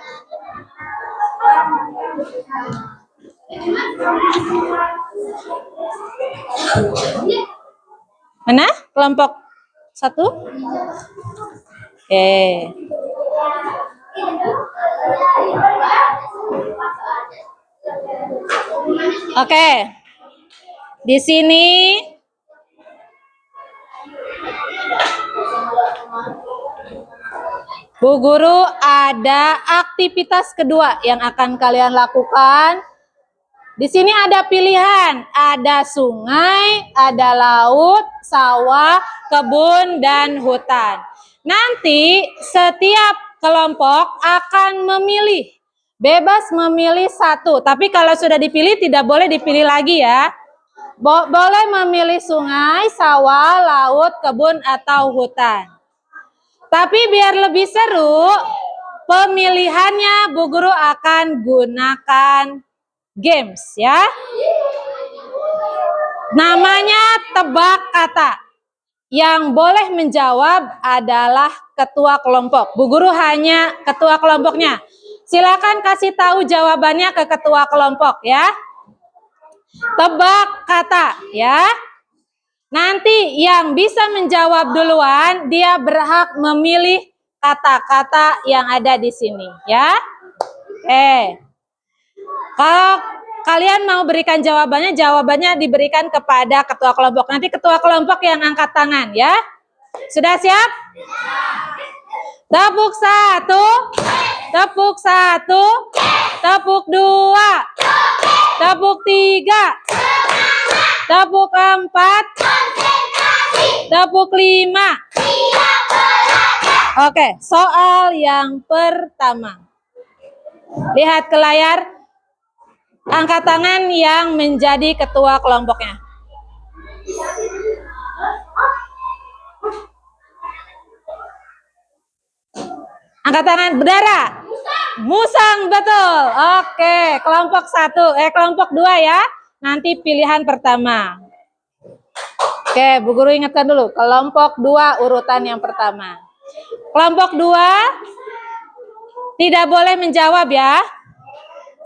Mana? Kelompok 1? Oke. Oke. Di sini Bu Guru ada aktivitas kedua yang akan kalian lakukan. Di sini ada pilihan, ada sungai, ada laut, sawah, kebun, dan hutan. Nanti setiap kelompok akan memilih, bebas memilih satu. Tapi kalau sudah dipilih tidak boleh dipilih lagi ya. Boleh memilih sungai, sawah, laut, kebun, atau hutan. Tapi biar lebih seru, pemilihannya Bu Guru akan gunakan games ya. Namanya tebak kata. Yang boleh menjawab adalah ketua kelompok. Bu Guru hanya ketua kelompoknya. Silakan kasih tahu jawabannya ke ketua kelompok ya. Tebak kata ya. Nanti yang bisa menjawab duluan dia berhak memilih kata-kata yang ada di sini ya. Kalau kalian mau berikan jawabannya diberikan kepada ketua kelompok. Nanti ketua kelompok yang angkat tangan ya. Sudah siap? Tepuk 1, tepuk 1, tepuk 2, tepuk 3, tepuk 4, tepuk 5. Oke, soal yang pertama. Lihat ke layar. Angkat tangan yang menjadi ketua kelompoknya. Angkat tangan, berdarah. Musang, betul. Oke, kelompok 1, kelompok 2 ya. Nanti pilihan pertama. Oke, Bu Guru ingatkan dulu. Kelompok 2 urutan yang pertama. Kelompok 2 tidak boleh menjawab ya.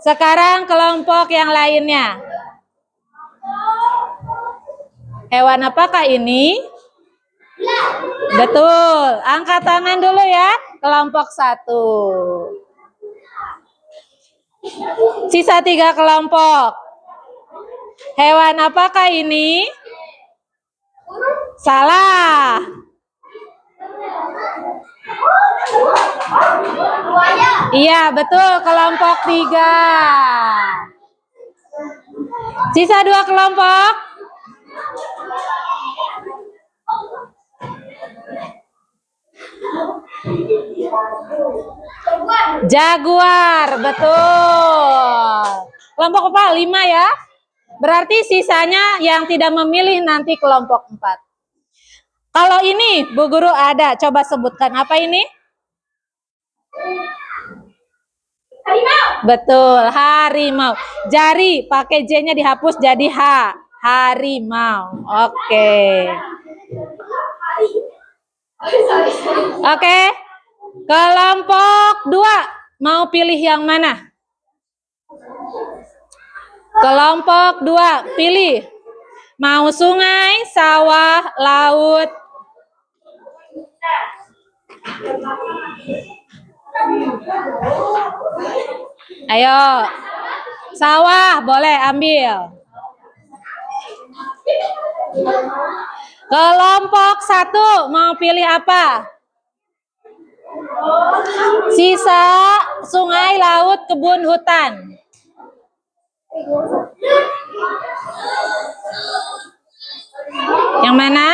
Sekarang kelompok yang lainnya. Hewan apakah ini? Betul. Angkat tangan dulu ya. Kelompok 1. Sisa 3 kelompok. Hewan apakah ini? Salah. Iya, betul. Kelompok 3. Sisa 2 kelompok. Jaguar, betul. Kelompok apa? 5 ya. Berarti sisanya yang tidak memilih nanti kelompok 4. Kalau ini Bu Guru ada, coba sebutkan apa ini? Harimau. Betul, harimau. Jari pakai J-nya dihapus jadi H. Harimau. Oke. Oke. Kelompok 2 mau pilih yang mana? Kelompok 2 pilih. Mau sungai, sawah, laut. Ayo. Sawah boleh ambil. Kelompok 1 mau pilih apa? Sisa, sungai, laut, kebun, hutan. Yang mana?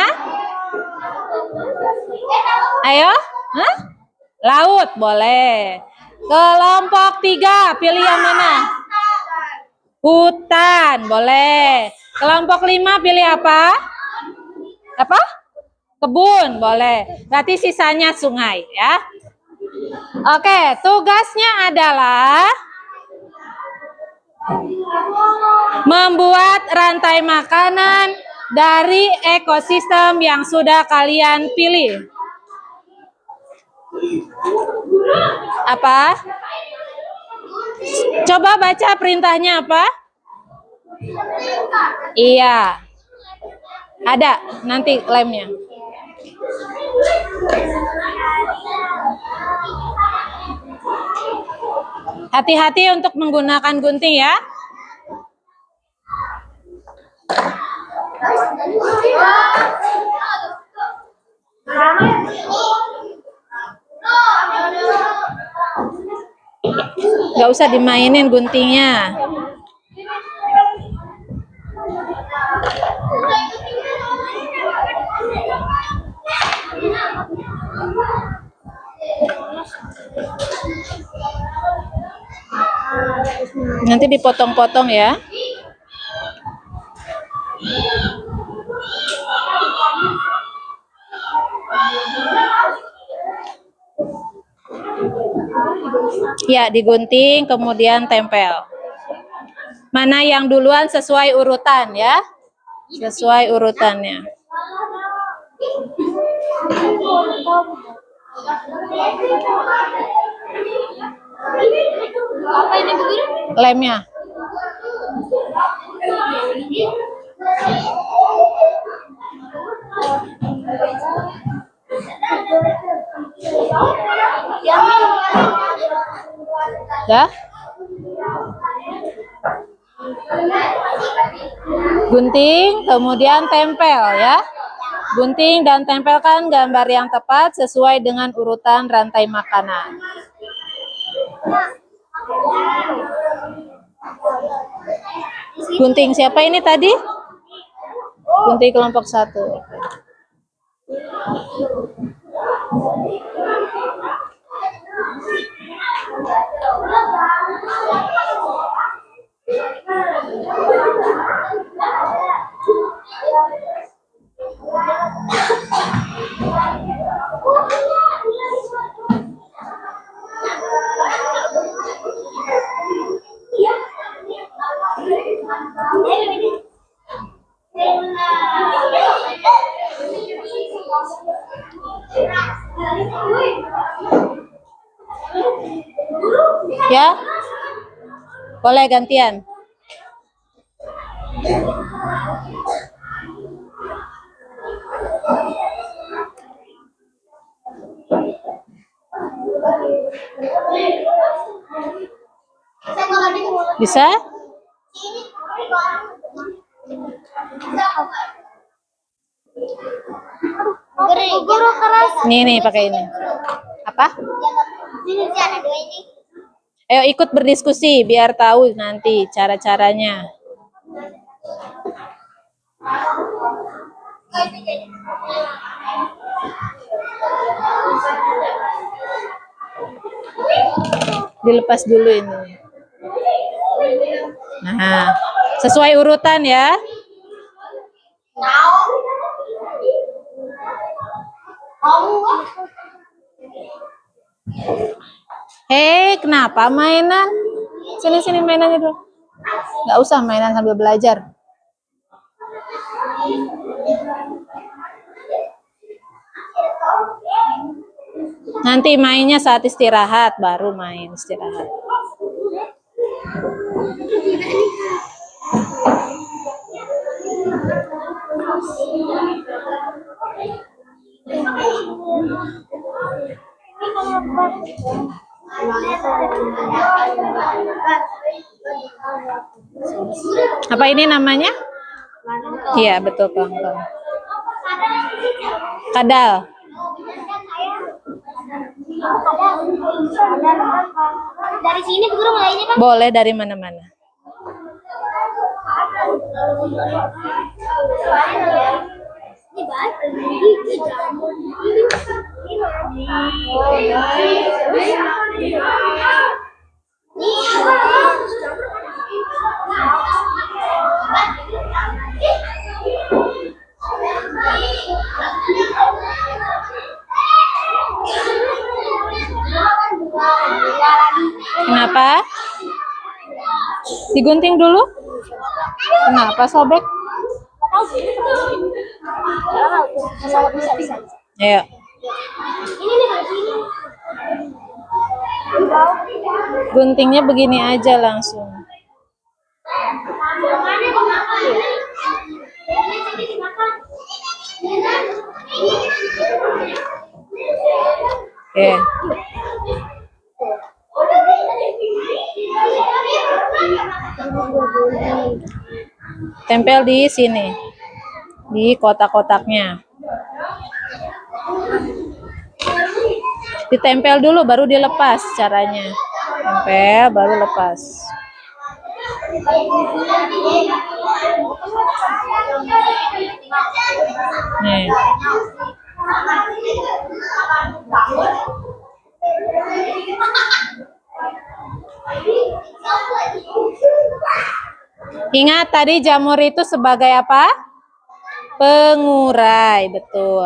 Ayo, hah? Laut, boleh. Kelompok 3, pilih yang mana? Hutan, boleh. Kelompok 5, pilih apa? Apa? Kebun, boleh. Berarti sisanya sungai, ya. Oke, tugasnya adalah membuat rantai makanan dari ekosistem yang sudah kalian pilih. Apa? Coba baca perintahnya apa? Iya. Ada nanti lemnya. Hati-hati untuk menggunakan gunting ya. Gak usah dimainin guntingnya. Nanti dipotong-potong ya. Ya, digunting kemudian tempel. Mana yang duluan sesuai urutan ya. Sesuai urutannya. Lemnya. Ya. Gunting kemudian tempel ya. Gunting dan tempelkan gambar yang tepat sesuai dengan urutan rantai makanan. Gunting siapa ini tadi? Gunting kelompok 1. Ya, boleh gantian. Bisa?
Guru keras.
Nih pakai ini. Apa?
Ini ada dua ini.
Ayo ikut berdiskusi biar tahu nanti cara-caranya. Dilepas dulu ini. Nah, sesuai urutan ya. Kenapa mainan? Sini mainannya dulu. Nggak usah mainan sambil belajar. Nanti mainnya saat istirahat, baru main istirahat. Apa ini namanya? Iya, betul, Bang. Kadal.
Dari sini guru mulainya kan?
Boleh dari mana-mana.
Ini baik.
Kenapa? Digunting dulu? Kenapa sobek? Ayo. Guntingnya begini aja langsung. Oke. Tempel di sini, di kotak-kotaknya. Ditempel dulu baru dilepas caranya. Tempel baru lepas. Nih. Ingat tadi jamur itu sebagai apa? Pengurai, betul.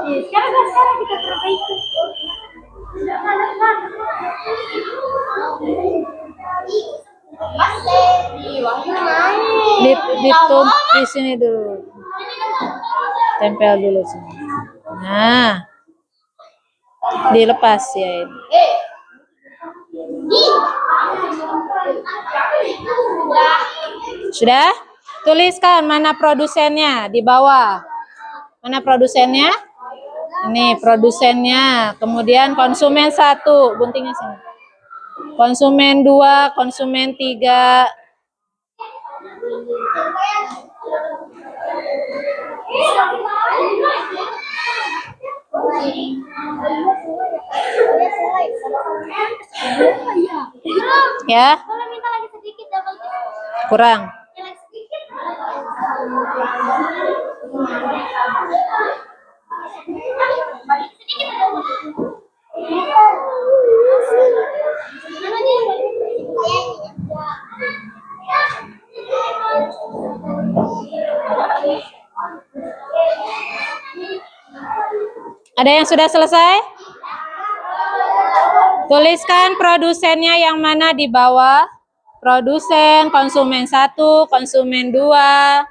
Sekarang kita perbaiki.
Di sini dulu. Tempel dulu sini. Nah. Dilepas ya ini. Sudah? Tuliskan mana produsennya di bawah. Mana produsennya? Ini produsennya. Kemudian konsumen 1, guntingnya sini. Konsumen 2, konsumen 3. Ya,
Kalau minta lagi sedikit double
kurang. Ada yang sudah selesai? Tuliskan produsennya yang mana di bawah. Produsen, konsumen 1, konsumen 2,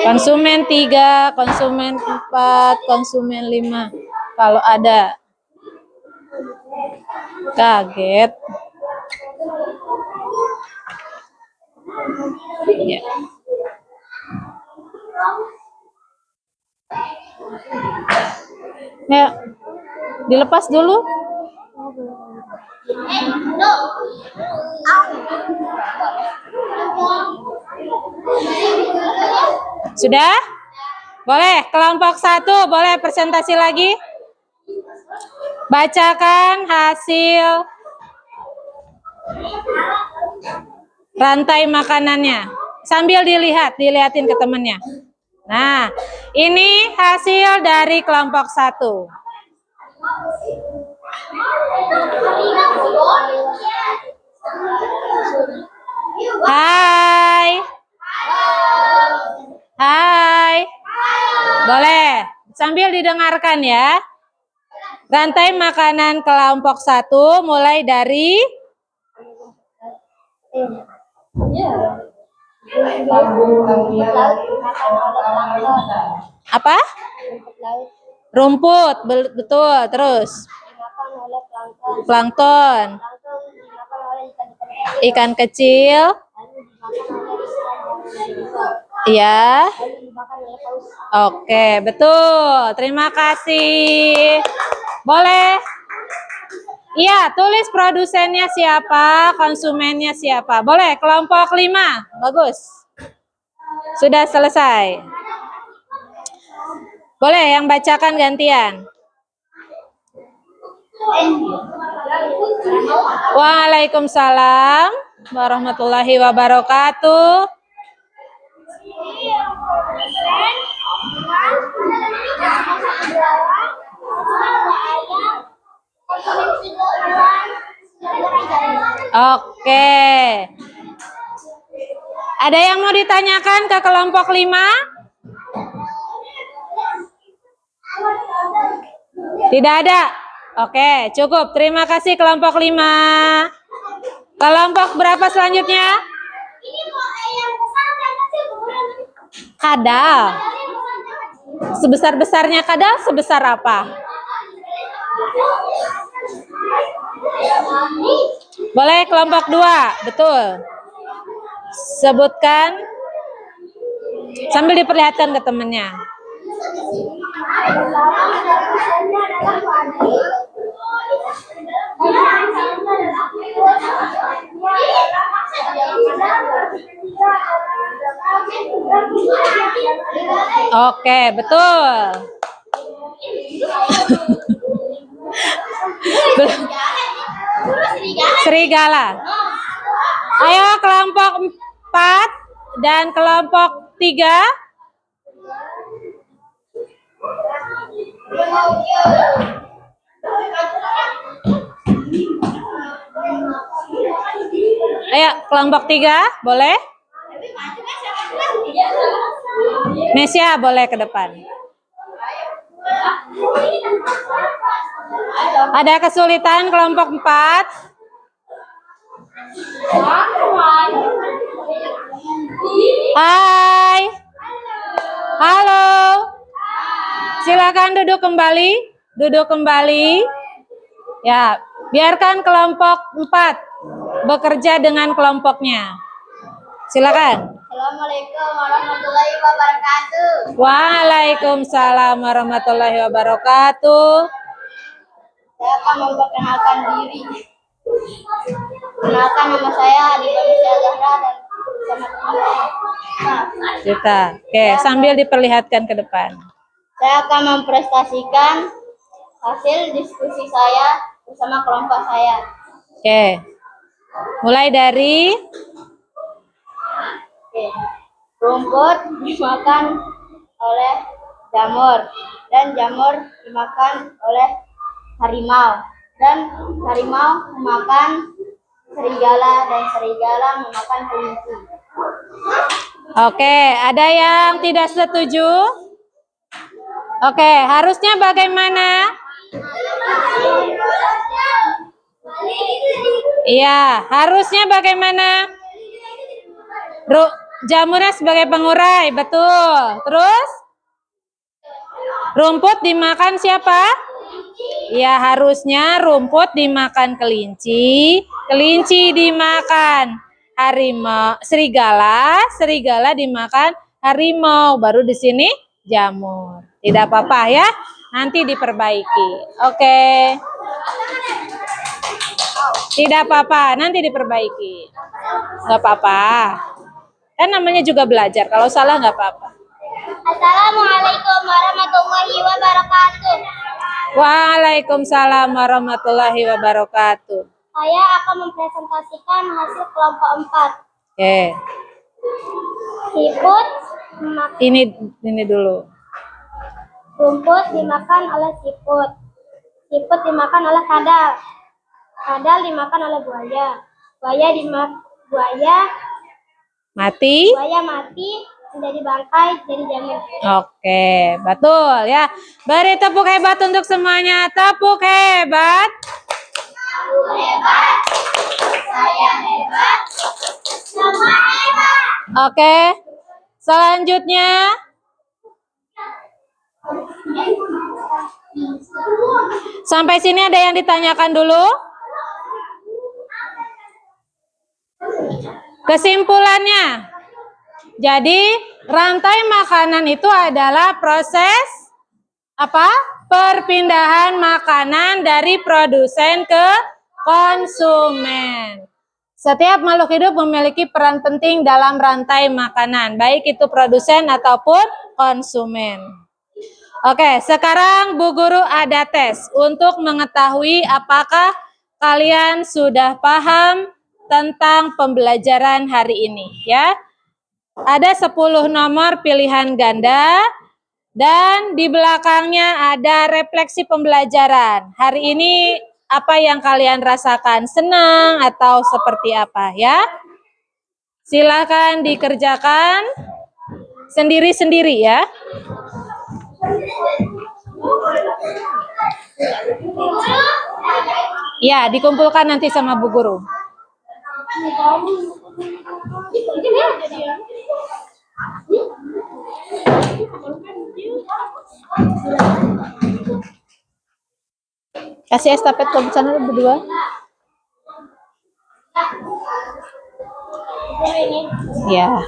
konsumen 3, konsumen 4, konsumen 5. Kalau ada. Kaget. Ya. Ya, dilepas dulu. Sudah? Boleh, kelompok 1 boleh presentasi lagi? Bacakan hasil rantai makanannya. Sambil dilihatin ke temannya. Nah, ini hasil dari kelompok 1. Hai. Hai. Boleh, sambil didengarkan ya. Rantai makanan kelompok 1 mulai dari apa? Rumput, betul. Terus plankton, ikan kecil, ya, Oke, betul. Terima kasih. Boleh? Iya, tulis produsennya siapa, konsumennya siapa. Boleh, kelompok 5. Bagus. Sudah selesai. Boleh yang bacakan gantian. Waalaikumsalam warahmatullahi wabarakatuh. Oke. Ada yang mau ditanyakan ke kelompok 5? Tidak ada. Oke, cukup. Terima kasih kelompok 5. Kelompok berapa selanjutnya? Kadal. Sebesar-besarnya kadal sebesar apa? Boleh kelompok 2, betul. Sebutkan sambil diperlihatkan ke temannya. Oke, betul. Serigala. Ayo kelompok 4 dan kelompok 3. Ayo kelompok 3, boleh? Nesya boleh ke depan. Ada kesulitan kelompok 4? Hai. Halo. Silakan duduk kembali. Duduk kembali. Ya, biarkan kelompok 4 bekerja dengan kelompoknya. Silakan.
Assalamualaikum warahmatullahi wabarakatuh.
Waalaikumsalam warahmatullahi wabarakatuh.
Saya akan memperkenalkan diri. Kenalkan, nama saya Adita Misya Zahra dan bersama teman saya.
Kita. Oke, sambil diperlihatkan ke depan.
Saya akan mempresentasikan hasil diskusi saya bersama kelompok saya.
Oke. Mulai dari
Rumput dimakan oleh jamur dan jamur dimakan oleh harimau dan harimau memakan serigala dan serigala memakan kelinci.
Oke, ada yang tidak setuju? Oke, harusnya bagaimana? Iya, harusnya bagaimana? Jamurnya sebagai pengurai, betul. Terus? Rumput dimakan siapa? Ya, harusnya rumput dimakan kelinci, kelinci dimakan harimau, serigala, serigala dimakan harimau. Baru di sini jamur. Tidak apa-apa ya, nanti diperbaiki. Oke. Tidak apa-apa, nanti diperbaiki. Nggak apa-apa. Kan namanya juga belajar, kalau salah nggak apa-apa.
Assalamualaikum warahmatullahi wabarakatuh.
Waalaikumsalam warahmatullahi wabarakatuh.
Saya akan mempresentasikan hasil kelompok 4.
Oke.
Siput
Ini dulu.
rumput dimakan oleh siput. Siput dimakan oleh kadal. Kadal dimakan oleh buaya. Buaya
Mati.
mati menjadi bangkai jadi jamur.
Oke, betul ya. Beri tepuk hebat untuk semuanya. Tepuk hebat.
Hebat. Saya hebat. Semua hebat.
Oke. Selanjutnya sampai sini ada yang ditanyakan dulu? Kesimpulannya. Jadi Rantai makanan itu adalah proses apa? Perpindahan makanan dari produsen ke konsumen. Setiap makhluk hidup memiliki peran penting dalam rantai makanan, baik itu produsen ataupun konsumen. Oke, sekarang Bu Guru ada tes untuk mengetahui apakah kalian sudah paham tentang pembelajaran hari ini, ya. Ada 10 nomor pilihan ganda dan di belakangnya ada refleksi pembelajaran. Hari ini apa yang kalian rasakan? Senang atau seperti apa, ya? Silakan dikerjakan sendiri-sendiri, ya. Ya, dikumpulkan nanti sama Bu Guru. Kasih estafet ke sana berdua. Ya.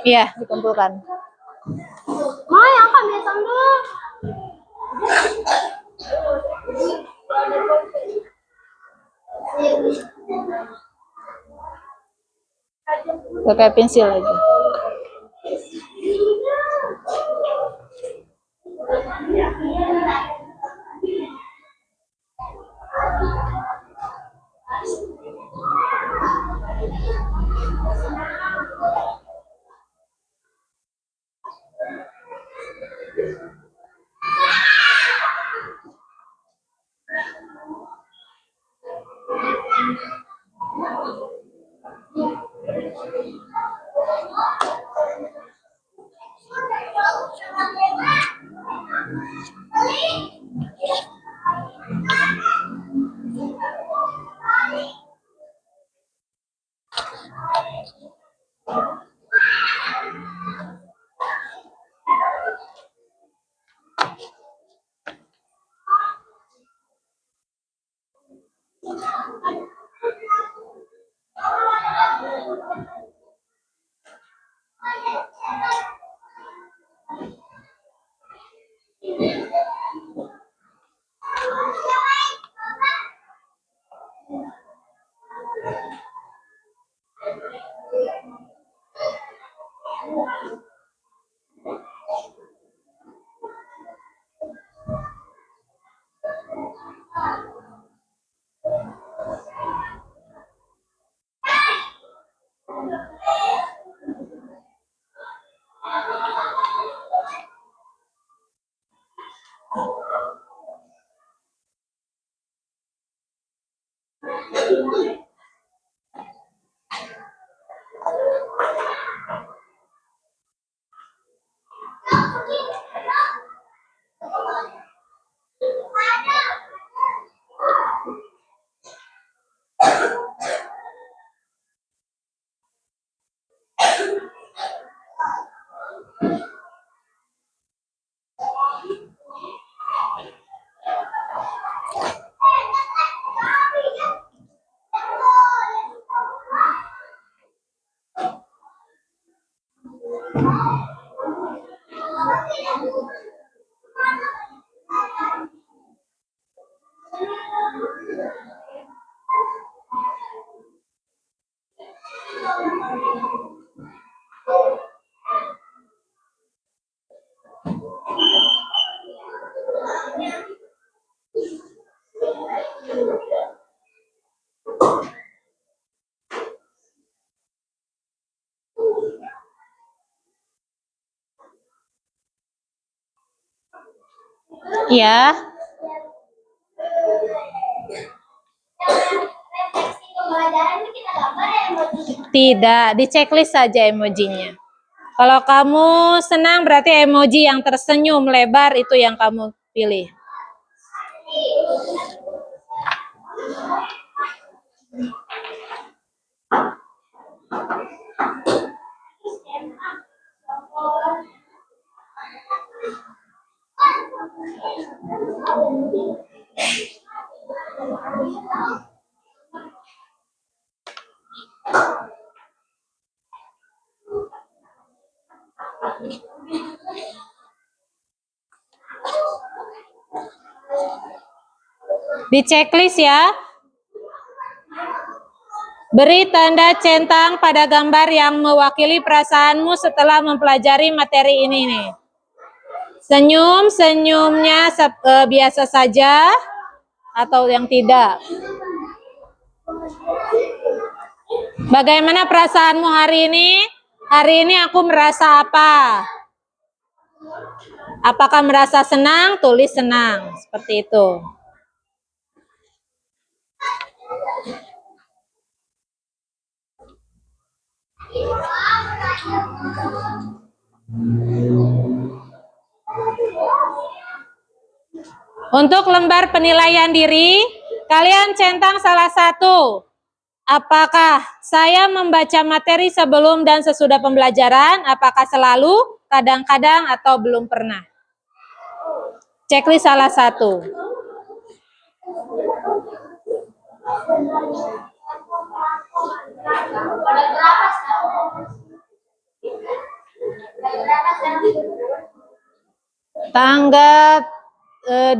Iya, dikumpulkan.
Mai, aku ambil dulu.
Pakai pensil lagi. Ya. Tidak, di checklist saja emojinya. Kalau kamu senang berarti emoji yang tersenyum lebar itu yang kamu pilih. Di checklist ya. Beri tanda centang pada gambar yang mewakili perasaanmu setelah mempelajari materi ini nih. Senyum-senyumnya biasa saja atau yang tidak. Bagaimana perasaanmu hari ini? Hari ini aku merasa apa? Apakah merasa senang? Tulis senang. Seperti itu. Untuk lembar penilaian diri, kalian centang salah satu. Apakah saya membaca materi sebelum dan sesudah pembelajaran? Apakah selalu, kadang-kadang, atau belum pernah? Checklist salah satu. Tanggal 12.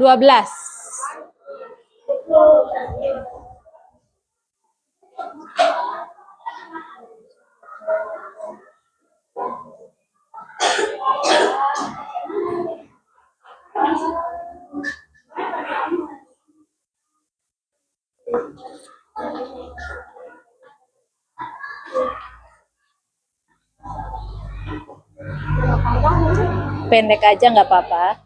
Pendek aja nggak apa-apa.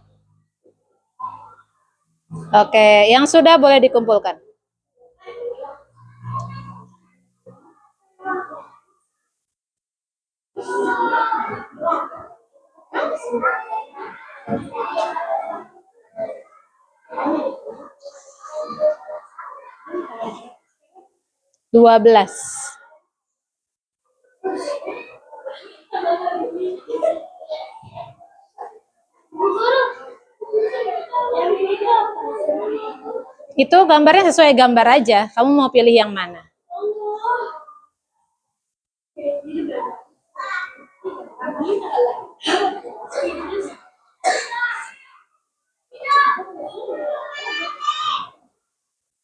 Oke, yang sudah boleh dikumpulkan. Dua belas. Itu gambarnya sesuai gambar aja. Kamu mau pilih yang mana?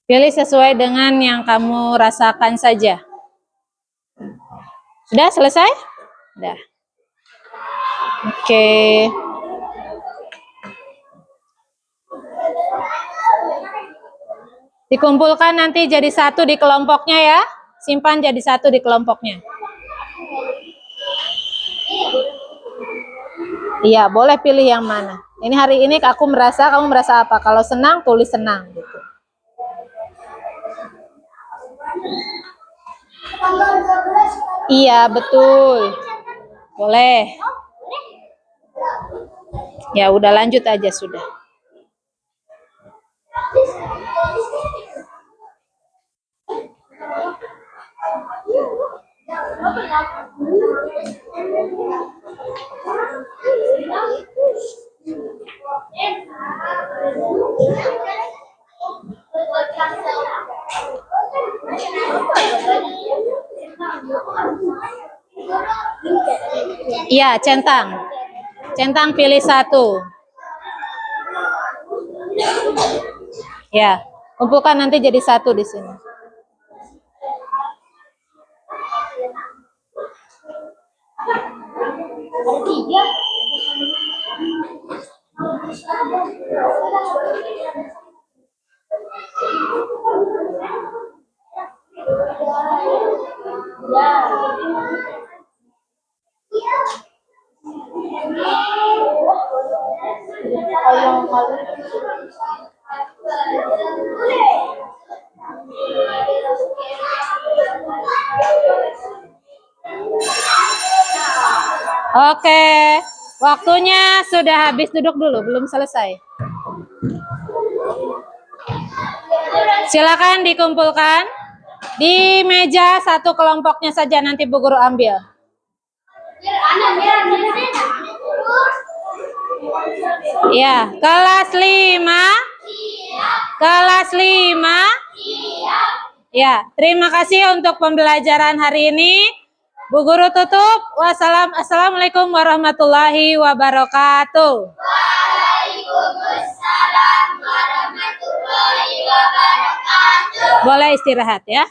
Pilih sesuai dengan yang kamu rasakan saja. Sudah selesai? Sudah. Oke. Dikumpulkan nanti jadi satu di kelompoknya ya. Simpan jadi satu di kelompoknya. Iya, boleh pilih yang mana. Ini hari ini aku merasa, kamu merasa apa? Kalau senang, tulis senang. Gitu. Iya, betul. Boleh. Ya, udah lanjut aja sudah. Iya, centang. Centang pilih satu. Ya, kumpulkan nanti jadi satu di sini. Oke, waktunya sudah habis. Duduk dulu, belum selesai. Silakan dikumpulkan. Di meja satu kelompoknya saja nanti Bu Guru ambil. Ya, kelas 5. Kelas 5. Ya, terima kasih untuk pembelajaran hari ini. Bu Guru tutup. Assalamualaikum warahmatullahi wabarakatuh. Waalaikumsalam warahmatullahi wabarakatuh. Boleh istirahat ya.